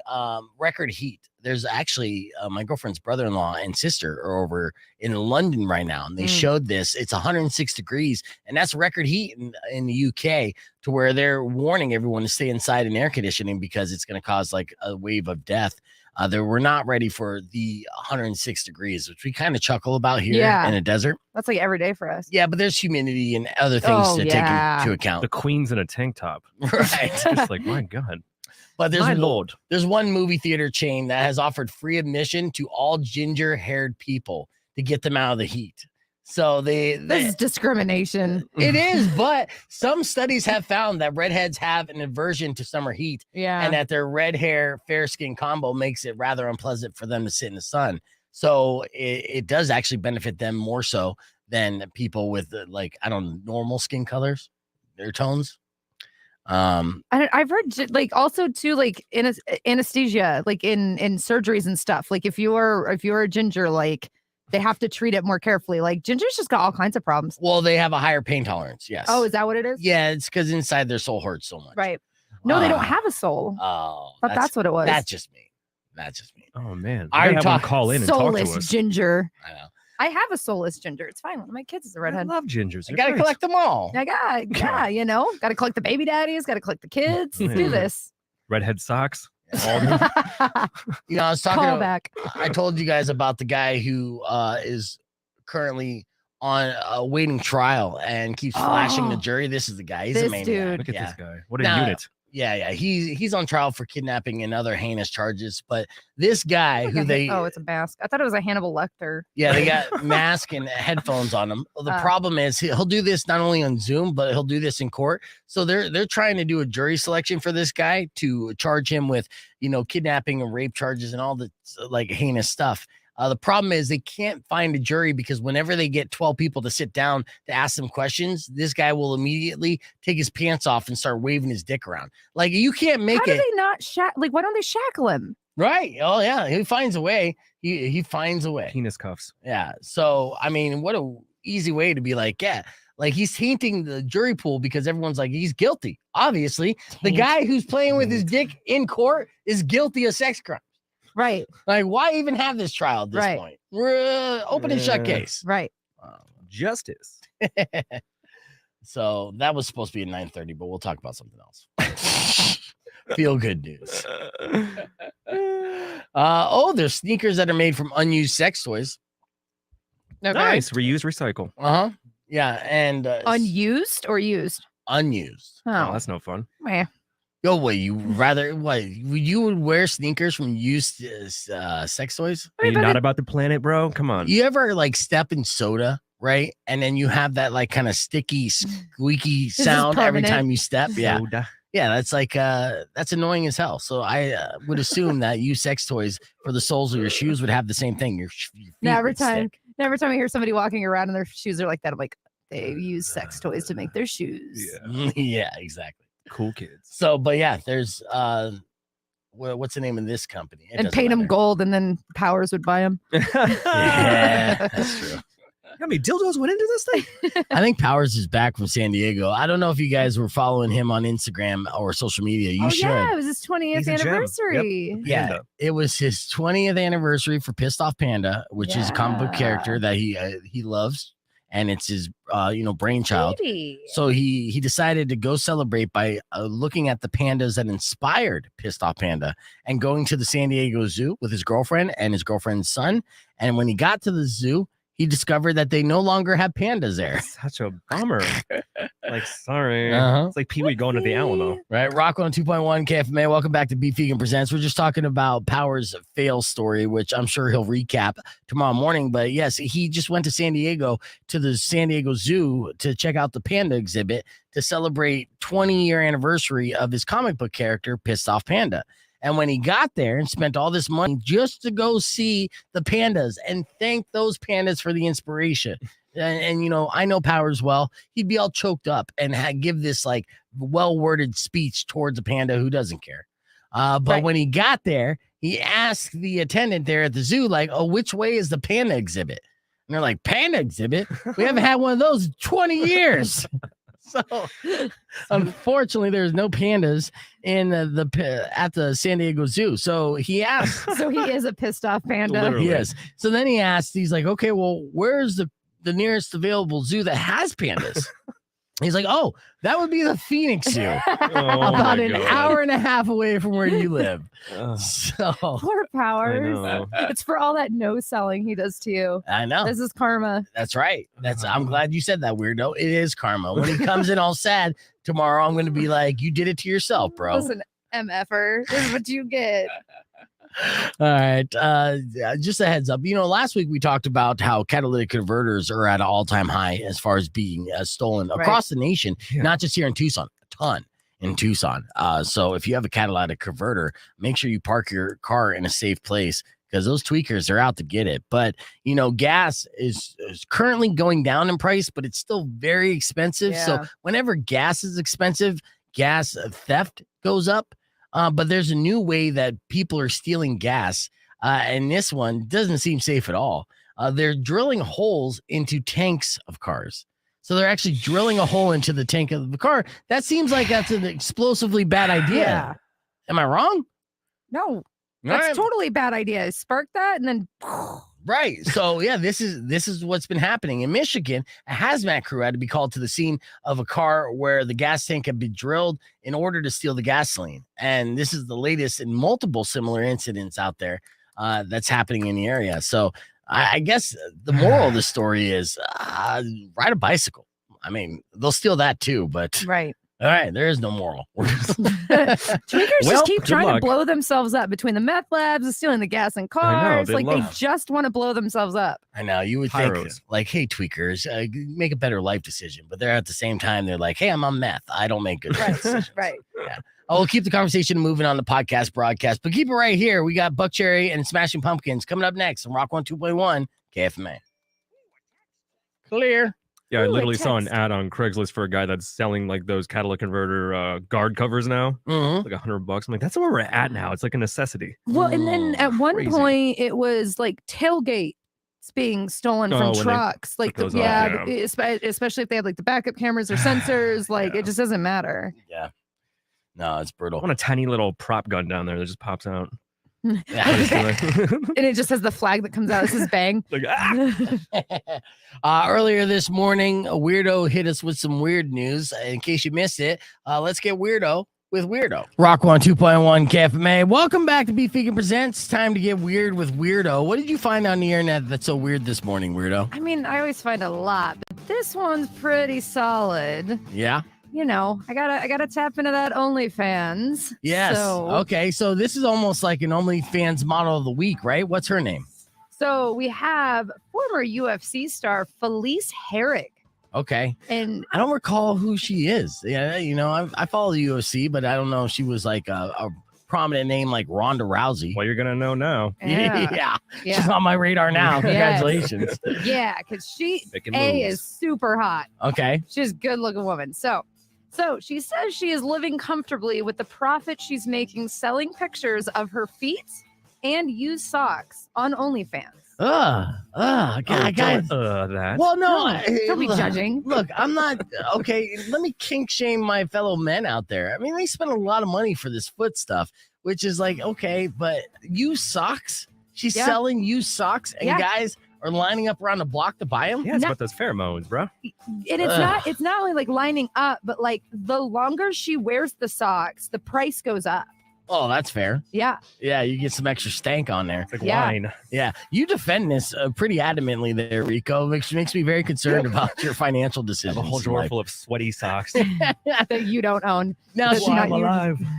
record heat. There's actually my girlfriend's brother-in-law and sister are over in London right now, and they showed this. It's 106 degrees, and that's record heat in the UK, to where they're warning everyone to stay inside in air conditioning because it's going to cause a wave of death. We're not ready for the 106 degrees, which we kind of chuckle about here in a desert. That's like every day for us. Yeah, but there's humidity and other things to take into account. The queen's in a tank top. Right. It's like, my God. But My Lord. There's one movie theater chain that has offered free admission to all ginger-haired people to get them out of the heat. So this is discrimination. It is, but some studies have found that redheads have an aversion to summer heat. Yeah. And that their red hair, fair skin combo makes it rather unpleasant for them to sit in the sun. So it does actually benefit them more so than people with normal skin colors, their tones. I've heard also too, in anesthesia, in surgeries and stuff. If you're a ginger, they have to treat it more carefully. Ginger's just got all kinds of problems. Well, they have a higher pain tolerance. Yes. Oh, is that what it is? Yeah, it's because inside their soul hurts so much. Right. No, they don't have a soul. Oh, but that's what it was. That's just me. Oh man, I have one call in and talk to soulless us. ginger. I know. I have a soulless ginger. It's fine. One of my kids is a redhead. I love gingers. I gotta collect them all. I got, got to collect the baby daddies. Got to collect the kids. Let's do this. Redhead socks. I was talking Call back. I told you guys about the guy who is currently on awaiting trial and keeps flashing the jury. This is the guy. He's a This maniac. dude. Look at Yeah. this guy. What a Nah, unit. Yeah. He's on trial for kidnapping and other heinous charges. But this guy Like who they it's a mask. I thought it was a Hannibal Lecter. yeah, they got mask and headphones on him. Well, the problem is he'll do this not only on Zoom, but he'll do this in court. So they're trying to do a jury selection for this guy to charge him with, kidnapping and rape charges and all the like heinous stuff. The problem is they can't find a jury because whenever they get 12 people to sit down to ask them questions, this guy will immediately take his pants off and start waving his dick around. Like you can't make How do it. they not why don't they shackle him? Right. Oh yeah. He finds a way. He finds a way. Penis cuffs. Yeah. So, I mean, what a easy way to be like, yeah, like he's tainting the jury pool because everyone's like, he's guilty. Obviously, the guy who's playing with his dick in court is guilty of sex crime. Right. Like, why even have this trial at this point? We're open and shut case. Right. Justice. So that was supposed to be at 9:30, but we'll talk about something else. Feel good news. There's sneakers that are made from unused sex toys. Okay. Nice. Reuse, recycle. Yeah, and Unused or used? unused. Oh, Oh, that's no fun. meh. Yo, what you would wear sneakers from used sex toys? Are you not about the planet, bro? Come on. You ever like step in soda, right? And then you have that like kind of sticky, squeaky is sound every permanent. time you step. Yeah. Soda. Yeah, that's like that's annoying as hell. So I would assume that used sex toys for the soles of your shoes would have the same thing. Your feet Every would time stick. I hear somebody walking around and their shoes are like that, I'm like, they use sex toys to make their shoes. Yeah. Yeah, exactly. Cool kids. So, but yeah, there's what's the name of this company? It And doesn't paint them matter. gold, and then Powers would buy them. Yeah, that's true. How many dildos went into this thing? I think Powers is back from San Diego. I don't know if you guys were following him on Instagram or social media. You should. Yeah, it was his 20th He's a gem. anniversary. Yeah, Panda. it was his 20th anniversary for Pissed Off Panda, which is a comic book character that he loves, and it's his brainchild. Baby. So he decided to go celebrate by looking at the pandas that inspired Pissed Off Panda and going to the San Diego Zoo with his girlfriend and his girlfriend's son. And when he got to the zoo, he discovered that they no longer have pandas there. Such a bummer. Like, sorry. Uh-huh. It's like Pee Wee going to the Alamo. Right, Rock on 2.1 KFMA. Welcome back to Beef Vegan Presents. We're just talking about Powers' fail story, which I'm sure he'll recap tomorrow morning. But yes, he just went to San Diego to the San Diego Zoo to check out the panda exhibit to celebrate 20-year anniversary of his comic book character, Pissed Off Panda. And when he got there and spent all this money just to go see the pandas and thank those pandas for the inspiration. And I know Powers well. He'd be all choked up and give this like well-worded speech towards a panda who doesn't care. But when he got there, he asked the attendant there at the zoo, like, "Oh, which way is the panda exhibit?" And they're like, "Panda exhibit? We haven't had one of those in 20 years." So, unfortunately, there's no pandas in at the San Diego Zoo. So he asked. So he is a pissed off panda. Literally. Yes. So then he asked. He's like, "Okay, well, where's the nearest available zoo that has pandas?" He's like, "Oh, that would be the Phoenix Zoo, Oh about my an God. hour and a half away from where you live." Ugh, So Poor Powers. know. It's for all that no selling he does to you. I know. This is karma. That's right. I'm glad you said that, weirdo. It is karma. When he comes in all sad tomorrow, I'm going to be like, "You did it to yourself, bro." Listen, MFer. This is what you get. All right. Just a heads up. Last week we talked about how catalytic converters are at an all-time high as far as being stolen across the nation, Yeah. not just here in Tucson, a ton in Tucson. So if you have a catalytic converter, make sure you park your car in a safe place because those tweakers are out to get it. But, gas is currently going down in price, but it's still very expensive. So Yeah. whenever gas is expensive, gas theft goes up. But there's a new way that people are stealing gas, and this one doesn't seem safe at all. They're drilling holes into tanks of cars. So they're actually drilling a hole into the tank of the car. That seems like that's an explosively bad idea. Yeah. Am I wrong? No, that's All right. totally a bad idea. Spark that and then Right. So yeah, this is what's been happening in Michigan. A hazmat crew had to be called to the scene of a car where the gas tank had been drilled in order to steal the gasoline. And this is the latest in multiple similar incidents out there that's happening in the area. So I guess the moral of the story is ride a bicycle. I mean, they'll steal that too, but Right. all right, there is no moral. Tweakers Well, just keep good trying to luck. blow themselves up between the meth labs and stealing the gas in cars. they Like they love- just want to blow themselves up. I know you would think Pyros. like, hey, tweakers, make a better life decision, but they're at the same time they're like, hey, I'm on meth. I don't make good life decisions. Right. Oh, we'll keep the conversation moving on the podcast broadcast, but keep it right here. We got Buck Cherry and Smashing Pumpkins coming up next on Rock 102.1 KFMA. Clear. Yeah, I Ooh, a literally saw an text. ad on Craigslist for a guy that's selling like those catalytic converter guard covers now, Mm-hmm. like $100. I'm like, that's where we're at now. It's like a necessity. Well, and then at one Crazy. point it was like tailgates being stolen Oh, from when they trucks. Like, took those off, yeah, especially if they have like the backup cameras or sensors. Like, Yeah. it just doesn't matter. Yeah. No, it's I brutal. want a tiny little prop gun down there that just pops out. Yeah. And it just has the flag that comes out. This is bang. Like, ah! Earlier this morning, a weirdo hit us with some weird news. In case you missed it, let's get weirdo with Weirdo. Rock 102.1 KFMA. Welcome back to Beef Vegan Presents. Time to get weird with Weirdo. What did you find on the internet that's so weird this morning, Weirdo? I mean, I always find a lot, but this one's pretty solid. Yeah. You know, I gotta tap into that OnlyFans. Yes. So, Okay. So this is almost like an OnlyFans model of the week, right? What's her name? so we have former UFC star Felice Herrig. Okay. And I don't recall who she is. Yeah. You know, I follow the UFC, but I don't know if she was like a prominent name like Ronda Rousey. Well, you're gonna know now. yeah, She's on my radar now. Yes. Congratulations. yeah, because she Making A moves. is super hot. Okay. She's a good looking woman. So she says she is living comfortably with the profit she's making selling pictures of her feet and used socks on OnlyFans. God, guys. That. Well, no, Don't be judging. Look, I'm not okay. Let me kink shame my fellow men out there. I mean, they spend a lot of money for this foot stuff, which is like, okay, but used socks? She's Yeah. selling used socks, and Yeah. guys are lining up around the block to buy them? Yeah, it's No. about those pheromones, bro. And it's not only like lining up, but like the longer she wears the socks, the price goes up. Oh, that's fair. Yeah. Yeah, you get some extra stank on there. It's like Yeah. wine. Yeah, you defend this pretty adamantly there, Rico, which makes me very concerned about your financial I decisions. have a whole in drawer life. full of sweaty socks. That you don't own. Now, That's she- not you.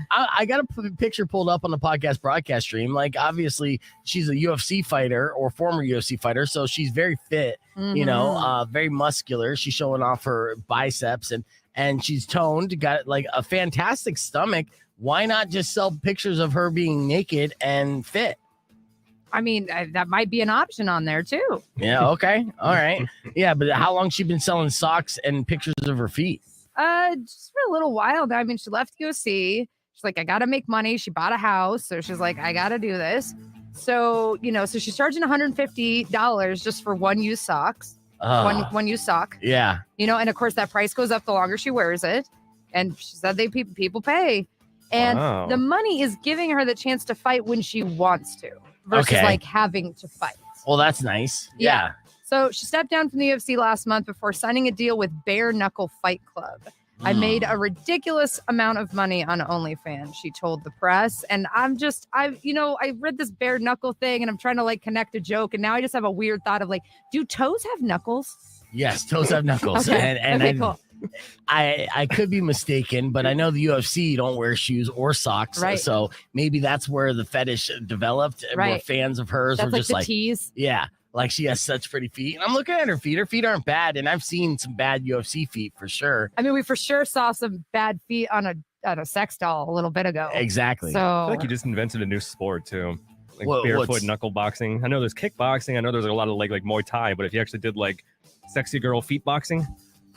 I got a picture pulled up on the podcast broadcast stream. Like, obviously, she's a UFC fighter or former UFC fighter, so she's very fit. You know, very muscular. She's showing off her biceps and she's toned. Got like a fantastic stomach. Why not just sell pictures of her being naked and fit? I mean, that might be an option on there too. Yeah. Okay. All right. Yeah, but how long she been selling socks and pictures of her feet? Just for a little while now. I mean, she left UFC. She's like, I gotta make money. She bought a house, so she's like, I gotta do this. So so she's charging $150 just for one used socks, one used sock. Yeah. And of course that price goes up the longer she wears it. And she said people pay, and Wow. the money is giving her the chance to fight when she wants to, versus Okay. like having to fight. Well, that's nice. Yeah. So she stepped down from the UFC last month before signing a deal with Bare Knuckle Fight Club. I made a ridiculous amount of money on OnlyFans, she told the press. And I read this bare knuckle thing and I'm trying to like connect a joke. And now I just have a weird thought of like, do toes have knuckles? Yes, toes have knuckles. Okay. And Okay, cool. I could be mistaken, but I know the UFC don't wear shoes or socks. Right. So maybe that's where the fetish developed. Where Right. fans of hers That's were like just the like, tease. yeah, like she has such pretty feet. And I'm looking at her feet. Her feet aren't bad. And I've seen some bad UFC feet for sure. I mean, we for sure saw some bad feet on a sex doll a little bit ago. Exactly. I So feel like you just invented a new sport too. Like What- barefoot what's- knuckle boxing. I know there's kickboxing. I know there's a lot of like Muay Thai, but if you actually did like sexy girl feet boxing,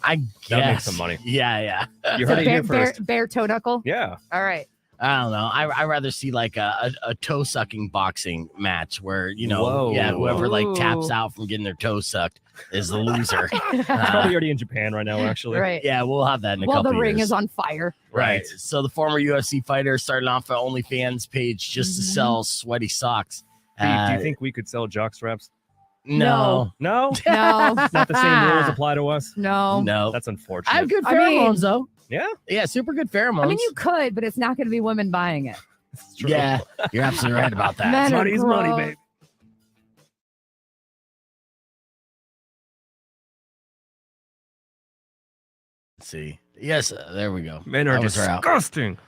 I guess. That makes some money. Yeah. you heard it here first. bare toe knuckle. Yeah. All right. I don't know. I rather see like a toe sucking boxing match where, Whoa. whoever like taps Ooh. out from getting their toes sucked is the loser. It's probably already in Japan right now, actually. Right. Yeah, we'll have that in a Well, couple the ring years. is on fire. Right. So the former UFC fighter started off an OnlyFans page just to Mhm. sell sweaty socks. Do you think we could sell jock straps? No. No. No. Not the same rules apply to us. No. No. That's unfortunate. I have good I mean- pheromones though. Yeah. Yeah, super good pheromones. I mean, you could, but it's not going to be women buying it. It's true. Yeah, you're absolutely right about that. Men are Money's money, gross. babe. see. Yes, there we go. Men are That was her out. disgusting.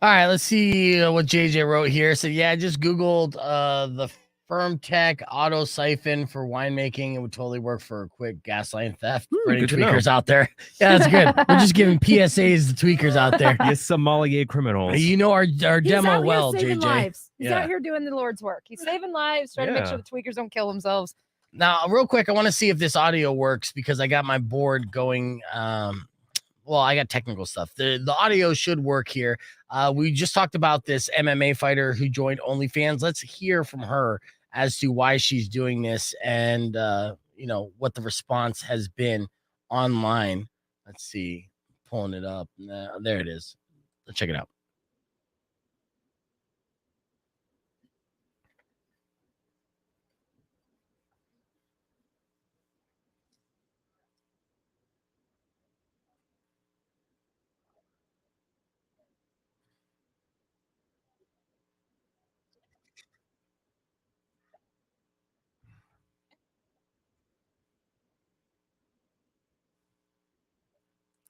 All right, let's see what JJ wrote here. So yeah, I just Googled the Firm Tech auto siphon for winemaking. It would totally work for a quick gas line theft. For any good to know. tweakers out there. Yeah, that's good. We're just giving PSAs to tweakers out there. You sommelier criminals. You know our He's demo out well, here saving JJ. lives. He's Yeah. out here doing the Lord's work. He's saving lives, trying to make sure the tweakers don't kill themselves. Now, real quick, I want to see if this audio works because I got my board going. Well, I got technical stuff. The audio should work here. We just talked about this MMA fighter who joined OnlyFans. Let's hear from her as to why she's doing this and what the response has been online. Let's see, pulling it up. There it is. Let's check it out.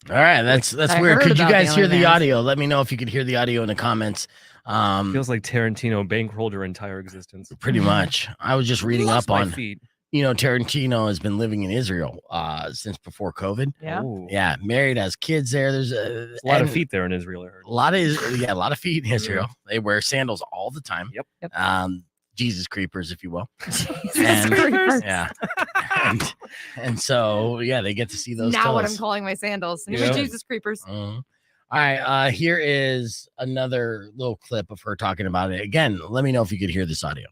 All right, that's I weird. heard Could you about guys the hear the OnlyFans. audio? Let me know if you could hear the audio in the comments. Feels like Tarantino bankrolled her entire existence. Pretty much. I was just reading Lost up my on, feet. Tarantino has been living in Israel since before COVID. Yeah. Ooh. Yeah, married, has kids there. There's There's a lot of feet there in Israel. I heard. A lot of feet in Israel. They wear sandals all the time. Yep. Jesus creepers, if you will. Jesus And- Christ. Yeah. and so yeah, they get to see those. Now what toes. I'm calling my sandals. Yeah. Jesus creepers. Mhm. All right, here is another little clip of her talking about it. Again, let me know if you could hear this audio.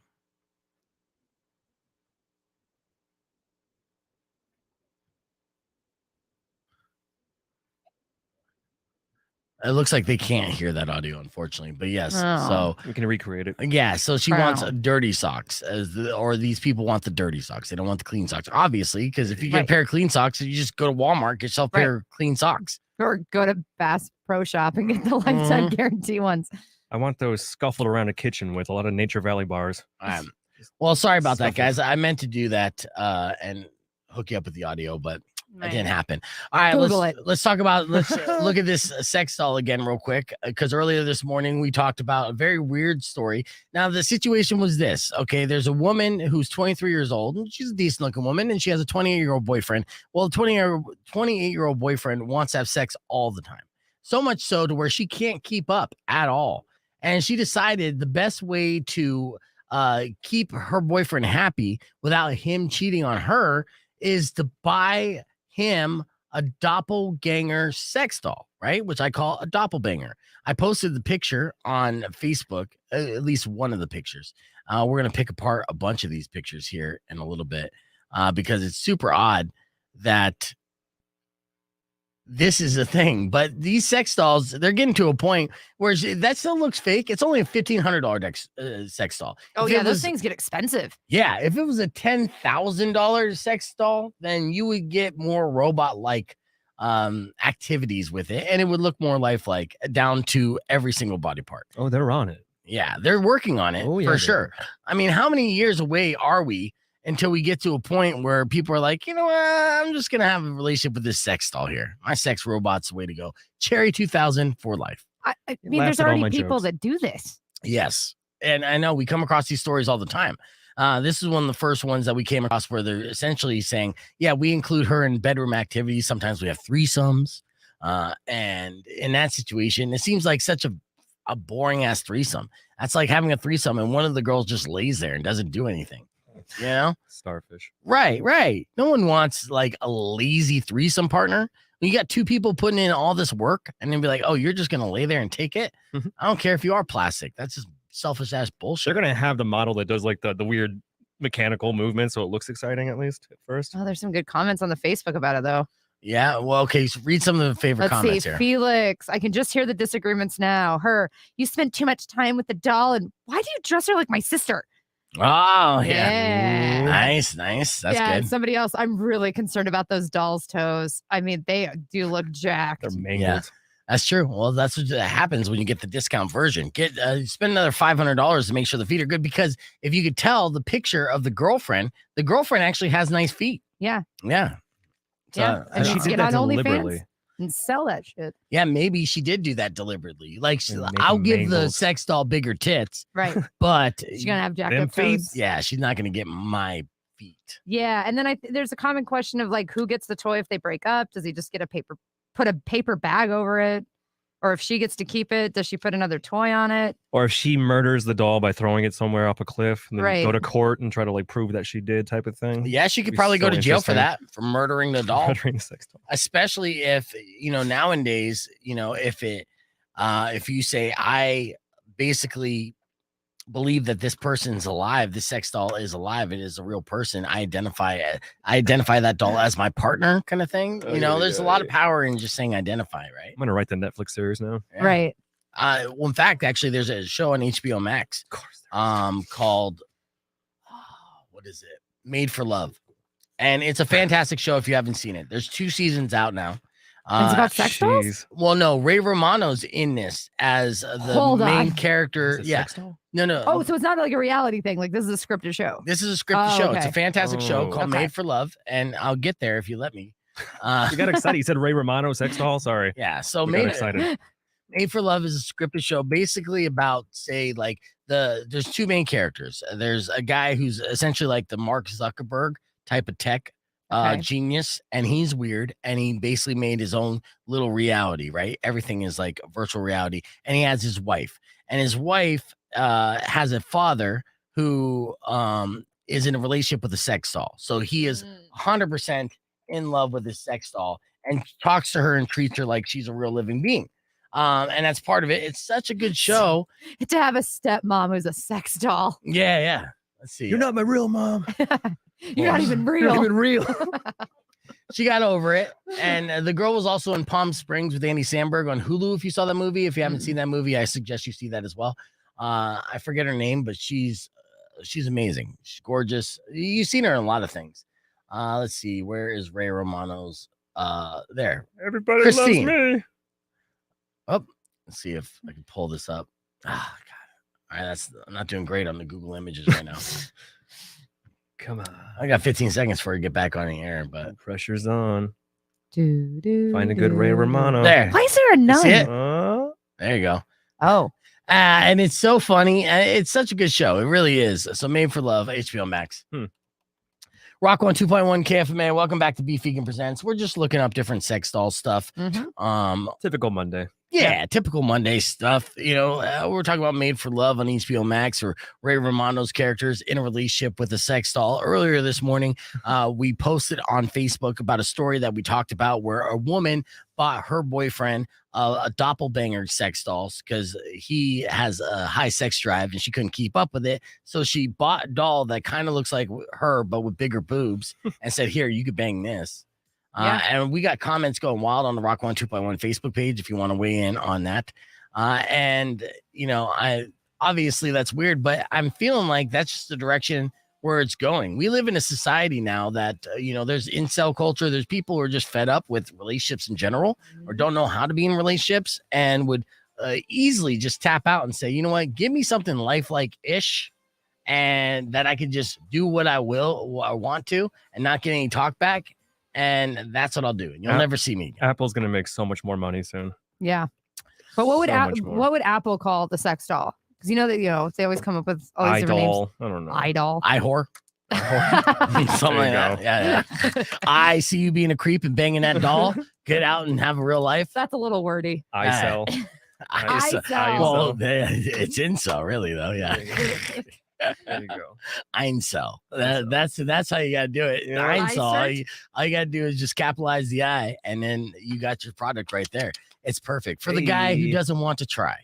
It looks like they can't hear that audio, unfortunately. But yes, Oh. so We can recreate it. yeah, so she Wow. wants dirty socks, or these people want the dirty socks. They don't want the clean socks, obviously, because if you get a Right. pair of clean socks, you just go to Walmart, get yourself a pair of clean socks. Or go to Bass Pro Shop and get the lifetime guarantee ones. I want those scuffled around a kitchen with a lot of Nature Valley bars. Well, sorry about that, Scuffle. guys. I meant to do that and hook you up with the audio, but it didn't happen. All right, Google let's talk about let's look at this sex doll again real quick because earlier this morning we talked about a very weird story. Now the situation was this. Okay, there's a woman who's 23 years old and she's a decent looking woman and she has a 28-year-old boyfriend. Well, the 28-year-old boyfriend wants to have sex all the time, so much so to where she can't keep up at all, and she decided the best way to keep her boyfriend happy without him cheating on her is to buy him a doppelganger sex doll, right? Which I call a doppelbanger. I posted the picture on Facebook, at least one of the pictures. We're going to pick apart a bunch of these pictures here in a little bit because it's super odd that this is a thing. But these sex dolls, they're getting to a point where that still looks fake. It's only a $1,500 sex doll. Oh, If yeah. it Those was- things get expensive. Yeah, if it was a $10,000 sex doll, then you would get more robot-like activities with it, and it would look more lifelike down to every single body part. Oh, they're on it. Yeah, they're working on it Oh, yeah, for they sure. I mean, how many years away are we until we get to a point where people are like, you know what, I'm just gonna have a relationship with this sex doll here. My sex robot's the way to go. Cherry 2000 for life. I It mean, laughed there's at all already my people jokes. that do this. Yes. And I know we come across these stories all the time. This is one of the first ones that we came across where they're essentially saying, yeah, we include her in bedroom activities. Sometimes we have threesomes. And in that situation, it seems like such a boring ass threesome. That's like having a threesome and one of the girls just lays there and doesn't do anything. You know? Starfish. Right. No one wants like a lazy threesome partner. When you got two people putting in all this work and then be like, oh, you're just gonna lay there and take it. Mhm. I don't care if you are plastic. That's just selfish ass bullshit. They're gonna have the model that does like the weird mechanical movement, so it looks exciting at least at first. Oh, there's some good comments on the Facebook about it, though. Yeah. Well, okay. So read some of the favorite Let's comments see. here. Felix, I can just hear the disagreements now. You spent too much time with the doll, and why do you dress her like my sister? Oh, yeah. Yeah. Nice. That's yeah, good. and somebody else, I'm really concerned about those dolls' toes. I mean, they do look jacked. They're mangled. Yeah. That's true. Well, that's what happens when you get the discount version. Spend another $500 to make sure the feet are good, because if you could tell the picture of the girlfriend actually has nice feet. Yeah. Yeah. So, Yeah, I and She don't she's know. did get that on OnlyFans. deliberately. and sell that shit. Yeah, maybe she did do that deliberately. Like, And make I'll them give the mangled. sex doll bigger tits, Right. but She's gonna have jacked Them up toes. feet. yeah, she's not gonna get my feet. Yeah, and then there's a common question of like who gets the toy if they break up? Does he just get put a paper bag over it? Or if she gets to keep it, does she put another toy on it? Or if she murders the doll by throwing it somewhere off a cliff and then Right. go to court and try to like prove that she did type of thing. Yeah, she could Be probably go so to jail for interesting. that, for murdering the doll. Murdering the sex doll. Especially if, nowadays, if you say, I basically believe that this person's alive, this sex doll is alive, it is a real person, I identify that doll as my partner, kind of thing. There's a lot of power in just saying identify, right? I'm gonna write the Netflix series now. Yeah. Right. Well, in fact, actually, there's a show on HBO Max Of course. called what is it? Made for Love. And it's a fantastic show if you haven't seen it. There's 2 seasons out now. It's about sex dolls? Jeez. Well, no, Ray Romano's in this as the Hold main on. character. Is it Yeah. sex doll? No. Oh, so it's not like a reality thing. Like this is a scripted show. This is a scripted Oh, show. It's a okay. fantastic show Oh. called Okay. Made for Love. And I'll get there if you let me. You got excited. You said Ray Romano sex doll. Sorry. Yeah. So We got Made, excited. Made for Love is a scripted show basically about, say, like there's 2 main characters. There's a guy who's essentially like the Mark Zuckerberg type of tech Okay. genius, and he's weird, and he basically made his own little reality, right? Everything is like virtual reality, and he has his wife, and his wife has a father who is in a relationship with a sex doll. So he is 100% in love with his sex doll and talks to her and treats her like she's a real living being. And that's part of it. It's such a good show. To have a stepmom who's a sex doll. Yeah. Let's see. You're not my real mom. You're not even real. Not even real. She got over it. And the girl was also in Palm Springs with Andy Samberg on Hulu. If you saw that movie, if you haven't seen that movie, I suggest you see that as well. I forget her name, but she's amazing. She's gorgeous. You've seen her in a lot of things. Let's see. Where is Ray Romano's? There. Everybody Christine. loves me. Oh, let's see if I can pull this up. Ah, God. All right, I'm not doing great on the Google Images right now. Come on. I got 15 seconds before we get back on the air, but Pressure's on. Do, Find a good Ray Romano. there. Why is there a You see nun? it? There you go. Oh, And it's so funny. It's such a good show. It really is. So Made for Love, HBO Max. Rock 102.1 KFMA. Welcome back to Beef Vegan Presents. We're just looking up different sex doll stuff. Typical Monday. Yeah, typical Monday stuff. We're talking about Made for Love on HBO Max, or Ray Romano's characters in a relationship with a sex doll. Earlier this morning, we posted on Facebook about a story that we talked about where a woman bought her boyfriend a doppelganger sex dolls because he has a high sex drive and she couldn't keep up with it. So she bought a doll that kind of looks like her, but with bigger boobs, and said, "Here, you could bang this." And we got comments going wild on the Rock 102.1 Facebook page if you want to weigh in on that. I obviously that's weird, but I'm feeling like that's just the direction where it's going. We live in a society now that, there's incel culture. There's people who are just fed up with relationships in general or don't know how to be in relationships and would easily just tap out and say, you know what, give me something lifelike-ish and that I can just do what I want to and not get any talk back. And that's what I'll do. And you'll never see me again. Apple's gonna make so much more money soon. yeah. But what would So much more. what would Apple call the sex doll? Because they always come up with all these different names. Idol. I don't know. Idol. I whore. Something like There that. you Yeah. I see you being a creep and banging that doll. Get out and have a real life. That's a little wordy. I sell. I sell. Well, it's incel, really, though. Yeah. There you go. Eincel. That's how you gotta do it. Yeah. Eincel. All you gotta do is just capitalize the I, and then you got your product right there. It's perfect for the guy who Hey. doesn't want to try.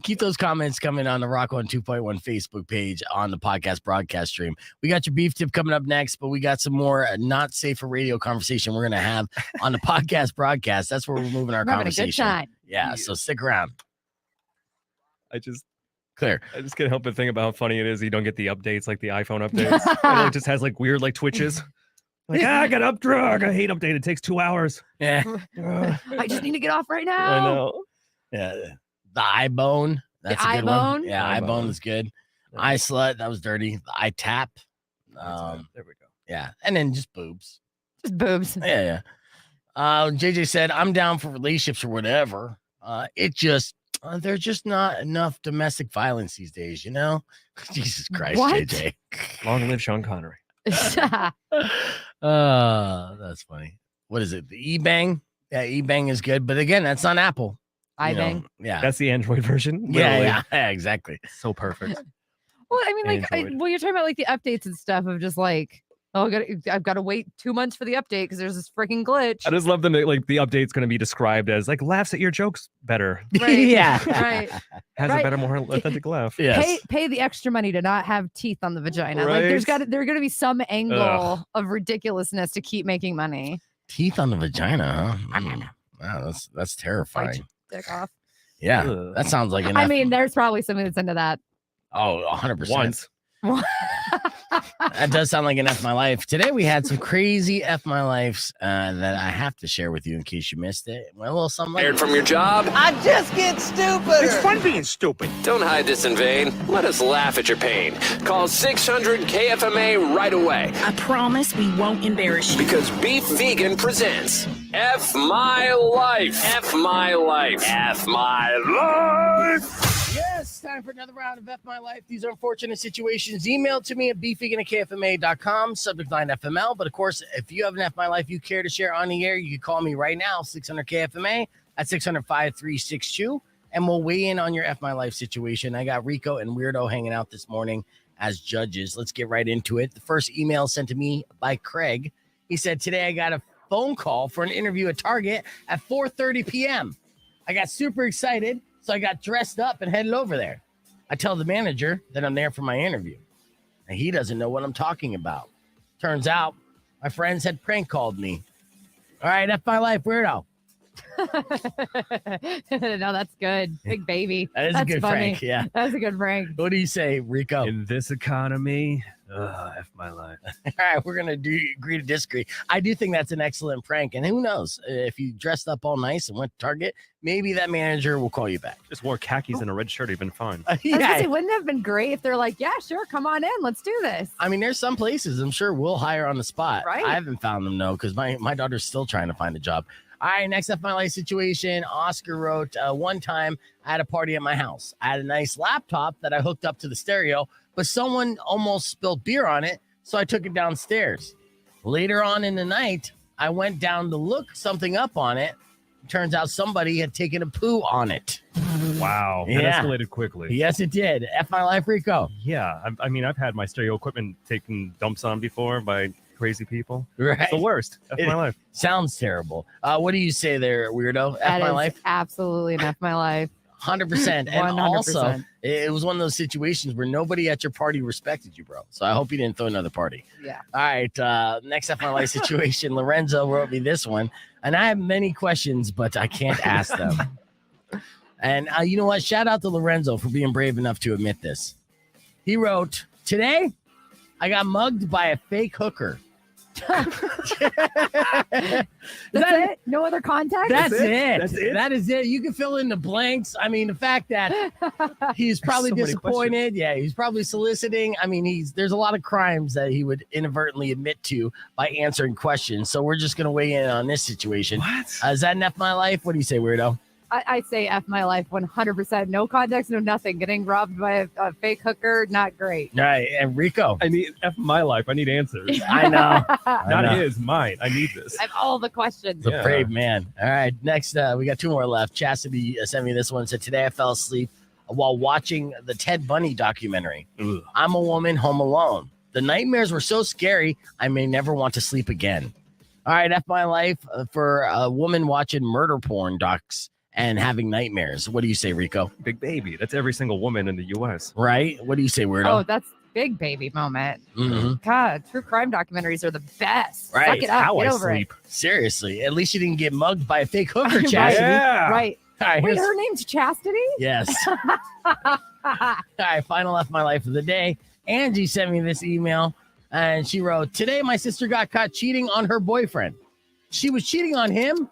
Keep those comments coming on the Rock 102.1 Facebook page on the podcast broadcast stream. We got your beef tip coming up next, but we got some more not safe for radio conversation we're gonna have on the podcast broadcast. That's where we're moving our We're having a good conversation. time. Yeah, so stick around. I just Clear. can't help but think about how funny it is. You don't get the updates like the iPhone updates. And it just has like weird like twitches. Like, I got up drug. I hate update. It takes 2 hours. Yeah. I just need to get off right now. I know. Yeah. The eye bone. That's The a good eye one. bone? Yeah, Eye eye bone bone. is good. Eye slut, that was dirty. The eye tap. There we go. Yeah. And then just boobs. Just boobs. Yeah. JJ said, I'm down for relationships or whatever. There's just not enough domestic violence these days, you know? Jesus Christ, What? JJ. Long live Sean Connery. That's funny. What is it? The eBang? Yeah, eBang is good. But again, that's on Apple. I You know, bang. Yeah. That's the Android version. Yeah, exactly. So perfect. Well, I mean, like, Android. you're talking about like the updates and stuff of just like, oh, I've got to wait 2 months for the update because there's this freaking glitch. I just love them. Like the update's going to be described as like laughs at your jokes better. Right. Yeah. Right. Has Right. a better, more authentic laugh. Yes. Pay the extra money to not have teeth on the vagina. Like there's Right. going to be some angle of ridiculousness to keep making money. Teeth on the vagina, huh? Wow, that's terrifying. Bite your dick off. Yeah. Ugh. That sounds like an I mean, there's probably something that's into that. 100%. Once. That does sound like an F My Life. Today we had some crazy F My Lives that I have to share with you in case you missed it. Well, a little something like Fired from your job? I just get stupid. It's fun being stupid. Don't hide this in vain. Let us laugh at your pain. Call 600 KFMA right away. I promise we won't embarrass you. Because Beef Vegan presents F My Life. F My Life. F My Life. Yes, time for another round of F My Life. These are unfortunate situations. Email to me at beefvegan@kfma.com, subject line FML. But of course, if you have an F My Life you care to share on the air, you can call me right now, 600 KFMA at 600-5362, and we'll weigh in on your F My Life situation. I got Rico and Weirdo hanging out this morning as judges. Let's get right into it. The first email sent to me by Craig. He said, today I got a phone call for an interview at Target at 4:30 p.m. I got super excited. So I got dressed up and headed over there. I tell the manager that I'm there for my interview, and he doesn't know what I'm talking about. Turns out my friends had prank called me. All right, F My Life, Weirdo. No, that's good. Big baby. That is That's a good funny. prank. Yeah. That's a good prank. What do you say, Rico? In this economy, F My Life. All right, we're going to agree to disagree. I do think that's an excellent prank. And who knows, if you dressed up all nice and went to Target, maybe that manager will call you back. Just wore khakis and a red shirt. You've been fine. I was gonna say, wouldn't it have been great if they're like, yeah, sure, come on in, let's do this. I mean, there's some places I'm sure we'll hire on the spot. Right. I haven't found them, no, because my daughter's still trying to find a job. All right, next up, my life situation. Oscar wrote, one time I had a party at my house. I had a nice laptop that I hooked up to the stereo, but someone almost spilled beer on it, so I took it downstairs. Later on in the night, I went down to look something up on it. Turns out somebody had taken a poo on it. Wow. That Yeah. escalated quickly. Yes, it did. F My Life, Rico. Yeah. I mean, I've had my stereo equipment taken dumps on before by crazy people. Right. It's the worst. F My Life. Sounds terrible. What do you say there, Weirdo? F That My is Life? absolutely an F My Life. 100%. And 100%. also, it was one of those situations where nobody at your party respected you, bro. So I hope you didn't throw another party. Yeah. All right. Next F My Life situation. Lorenzo wrote me this one. And I have many questions, but I can't ask them. And you know what? Shout out to Lorenzo for being brave enough to admit this. He wrote, today I got mugged by a fake hooker. That's it? No other context? That's it. That's it? That is it. You can fill in the blanks. I mean, the fact that he's probably so many disappointed. Yeah, he's probably soliciting. I mean, there's a lot of crimes that he would inadvertently admit to by answering questions. So we're just gonna weigh in on this situation. What? Is that an F My Life? What do you say, Weirdo? I say F My Life 100%. No context, no nothing. Getting robbed by a fake hooker, not great. All right, and Rico. I need F My Life. I need answers. I know. Not know. his, mine. I need this. I have all the questions. The Yeah. brave man. All right, next we got two more left. Chastity sent me this one. Said today I fell asleep while watching the Ted Bundy documentary. Ugh. I'm a woman home alone. The nightmares were so scary, I may never want to sleep again. All right, F My Life for a woman watching murder porn docs and having nightmares. What do you say, Rico? Big baby. That's every single woman in the U.S. Right? What do you say, Oh, Weirdo? that's big baby moment. Mhm. God, true crime documentaries are the best. Right. Suck it up. How Get I over sleep. Seriously, at least you didn't get mugged by a fake hooker, Right. Chastity. Yeah. it. Right. All right, Wait, here's- her name's Chastity? yes. All right, final F My Life of the day. Angie sent me this email and she wrote, today my sister got caught cheating on her boyfriend. She was cheating on him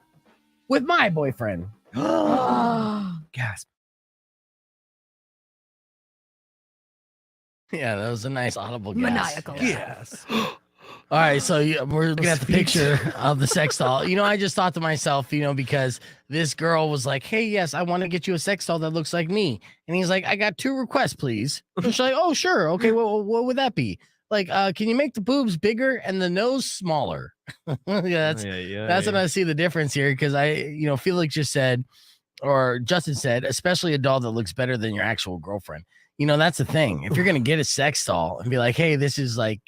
with my boyfriend. Gasp. Yeah, that was a nice audible gasp. Maniacal. Yeah. Yes. All right, so we're looking at the picture of the sex doll. I just thought to myself, because this girl was like, "Hey, yes, I want to get you a sex doll that looks like me," and he's like, "I got 2 requests, please." And she's like, "Oh, sure, okay. Well, what would that be? Like, can you make the boobs bigger and the nose smaller?" Yeah, that's when I see the difference here because Felix just said, or Justin said, especially a doll that looks better than your actual girlfriend. That's the thing. If you're going to get a sex doll and be like, hey, this is like,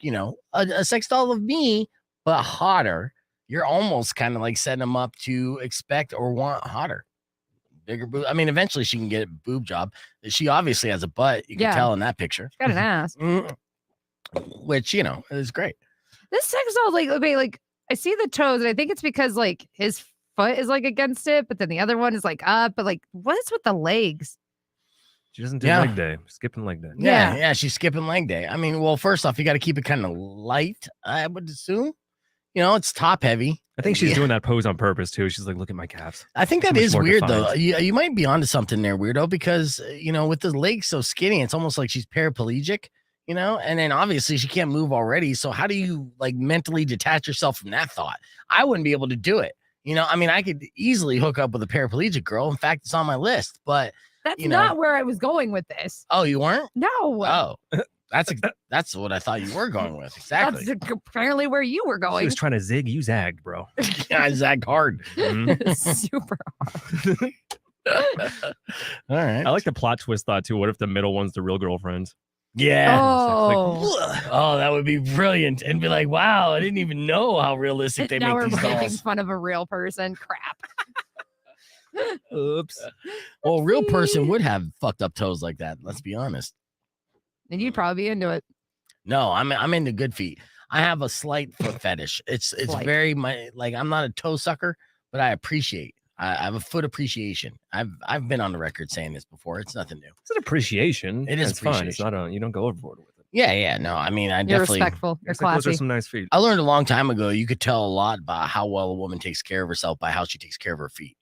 a sex doll of me, but hotter, you're almost kind of like setting them up to expect or want hotter. Bigger boob. I mean, eventually she can get a boob job. She obviously has a butt. You can tell in that picture. She's got an ass. Which, is great. This sex doll, like, I see the toes, and I think it's because, like, his foot is, like, against it, but then the other one is, like, up. But, like, what is with the legs? She doesn't do leg day. Skipping leg day. Yeah, she's skipping leg day. I mean, well, first off, you got to keep it kind of light, I would assume. It's top heavy. I think she's doing that pose on purpose, too. She's like, look at my calves. I think that is weird, though. You might be onto something there, Weirdo, because, with the legs so skinny, it's almost like she's paraplegic, and then obviously she can't move already. So how do you, like, mentally detach yourself from that thought? I wouldn't be able to do it. I mean, I could easily hook up with a paraplegic girl. In fact, it's on my list, but that's not where I was going with this. Oh, you weren't? No. Oh, that's what I thought you were going with. Exactly. That's apparently where you were going. She was trying to zig. You zagged, bro. Yeah, I zagged hard. Super hard. All right. I like the plot twist thought, too. What if the middle one's the real girlfriend? Yeah. Oh, that would be brilliant. And be like, wow, I didn't even know how realistic they now make these we're making dolls. fun of a real person. Crap. Oops. Well, a real person would have fucked up toes like that. Let's be honest. And you'd probably be into it. No, I'm into good feet. I have a slight foot fetish. It's very I'm not a toe sucker, but I appreciate. I have a foot appreciation. I've been on the record saying this before. It's nothing new. It's an appreciation. It is fun. It's not you don't go overboard with it. Yeah. No, I mean, You're definitely respectful. You're classy. Those are some nice feet. I learned a long time ago. You could tell a lot about how well a woman takes care of herself by how she takes care of her feet.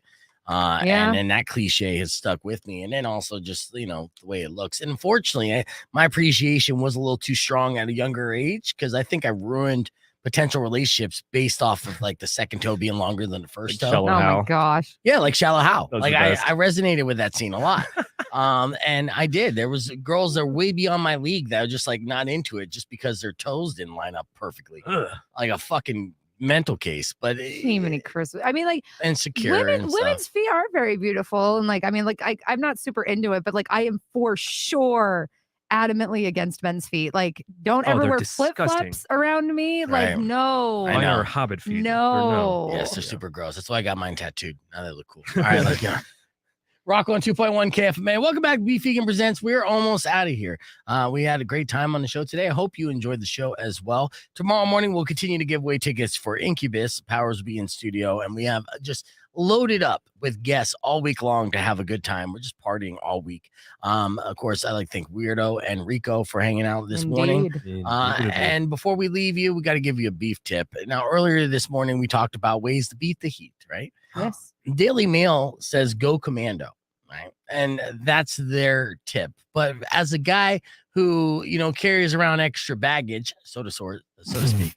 And then that cliche has stuck with me. And then also just, the way it looks. And unfortunately, my appreciation was a little too strong at a younger age because I think I ruined potential relationships based off of like the second toe being longer than the first toe. Shallow Oh Hal. my gosh. Yeah, like Shallow Hal. Those Like are the I best. resonated with that scene a lot. And I did. There was girls that are way beyond my league that are just like not into it just because their toes didn't line up perfectly. Like a fucking mental case. But Jiminy Christmas. I mean, like insecure. and women's stuff. feet are very beautiful. And I'm not super into it, but like I am for sure adamantly against men's feet. Like, don't ever they're wear disgusting. flip-flops around me. Right. Like, no. I Mine know. are hobbit feet. No. Yes, they're super gross. That's why I got mine tattooed. Now they look cool. All right, let's go. Rock on 2.1 KFMA. Welcome back to Beef Vegan Presents. We're almost out of here. We had a great time on the show today. I hope you enjoyed the show as well. Tomorrow morning, we'll continue to give away tickets for Incubus. Powers will be in studio, and we have just loaded up with guests all week long to have a good time. We're just partying all week. Of course, I like to thank Weirdo and Rico for hanging out this morning. And before we leave you, we got to give you a beef tip. Now, earlier this morning, we talked about ways to beat the heat, right? Yes. Daily Mail says go commando, right? And that's their tip. But as a guy who, carries around extra baggage, so to speak,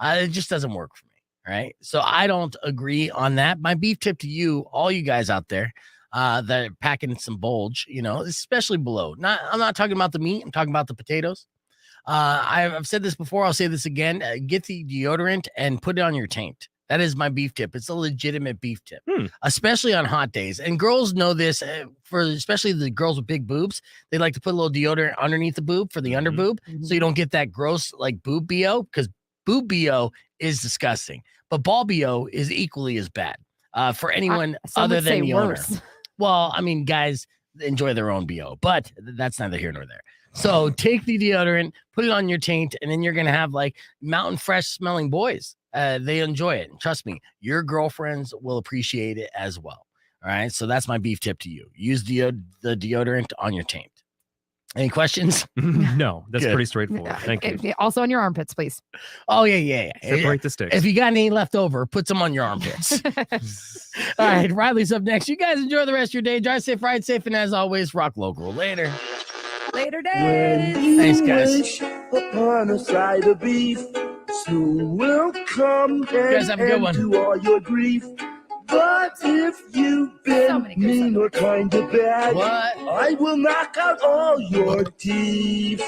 it just doesn't work for me. Right. So I don't agree on that. My beef tip to you, all you guys out there that are packing some bulge, especially below. I'm not talking about the meat. I'm talking about the potatoes. I've said this before. I'll say this again. Get the deodorant and put it on your taint. That is my beef tip. It's a legitimate beef tip, especially on hot days. And girls know this especially the girls with big boobs. They like to put a little deodorant underneath the boob for the under boob. So you don't get that gross like boob BO because boob BO is disgusting, but ball BO is equally as bad for anyone other than the owner. Well, I mean, guys enjoy their own BO, but that's neither here nor there. So take the deodorant, put it on your taint, and then you're going to have like mountain fresh smelling boys. They enjoy it. And trust me, your girlfriends will appreciate it as well. All right. So that's my beef tip to you. Use the deodorant on your taint. Any questions? No, that's Good. pretty straightforward. Thank you. Also on your armpits, please. Oh, yeah. Separate the sticks. If you got any left over, put some on your armpits. All right, Riley's up next. You guys enjoy the rest of your day. Drive safe, ride safe, and as always, rock local. Later. Later days. Thanks, guys. Upon a side of beef, soon will come guys and have a good end one. to all your grief. But if you've been mean or kind of bad, What? I will knock out all your teeth.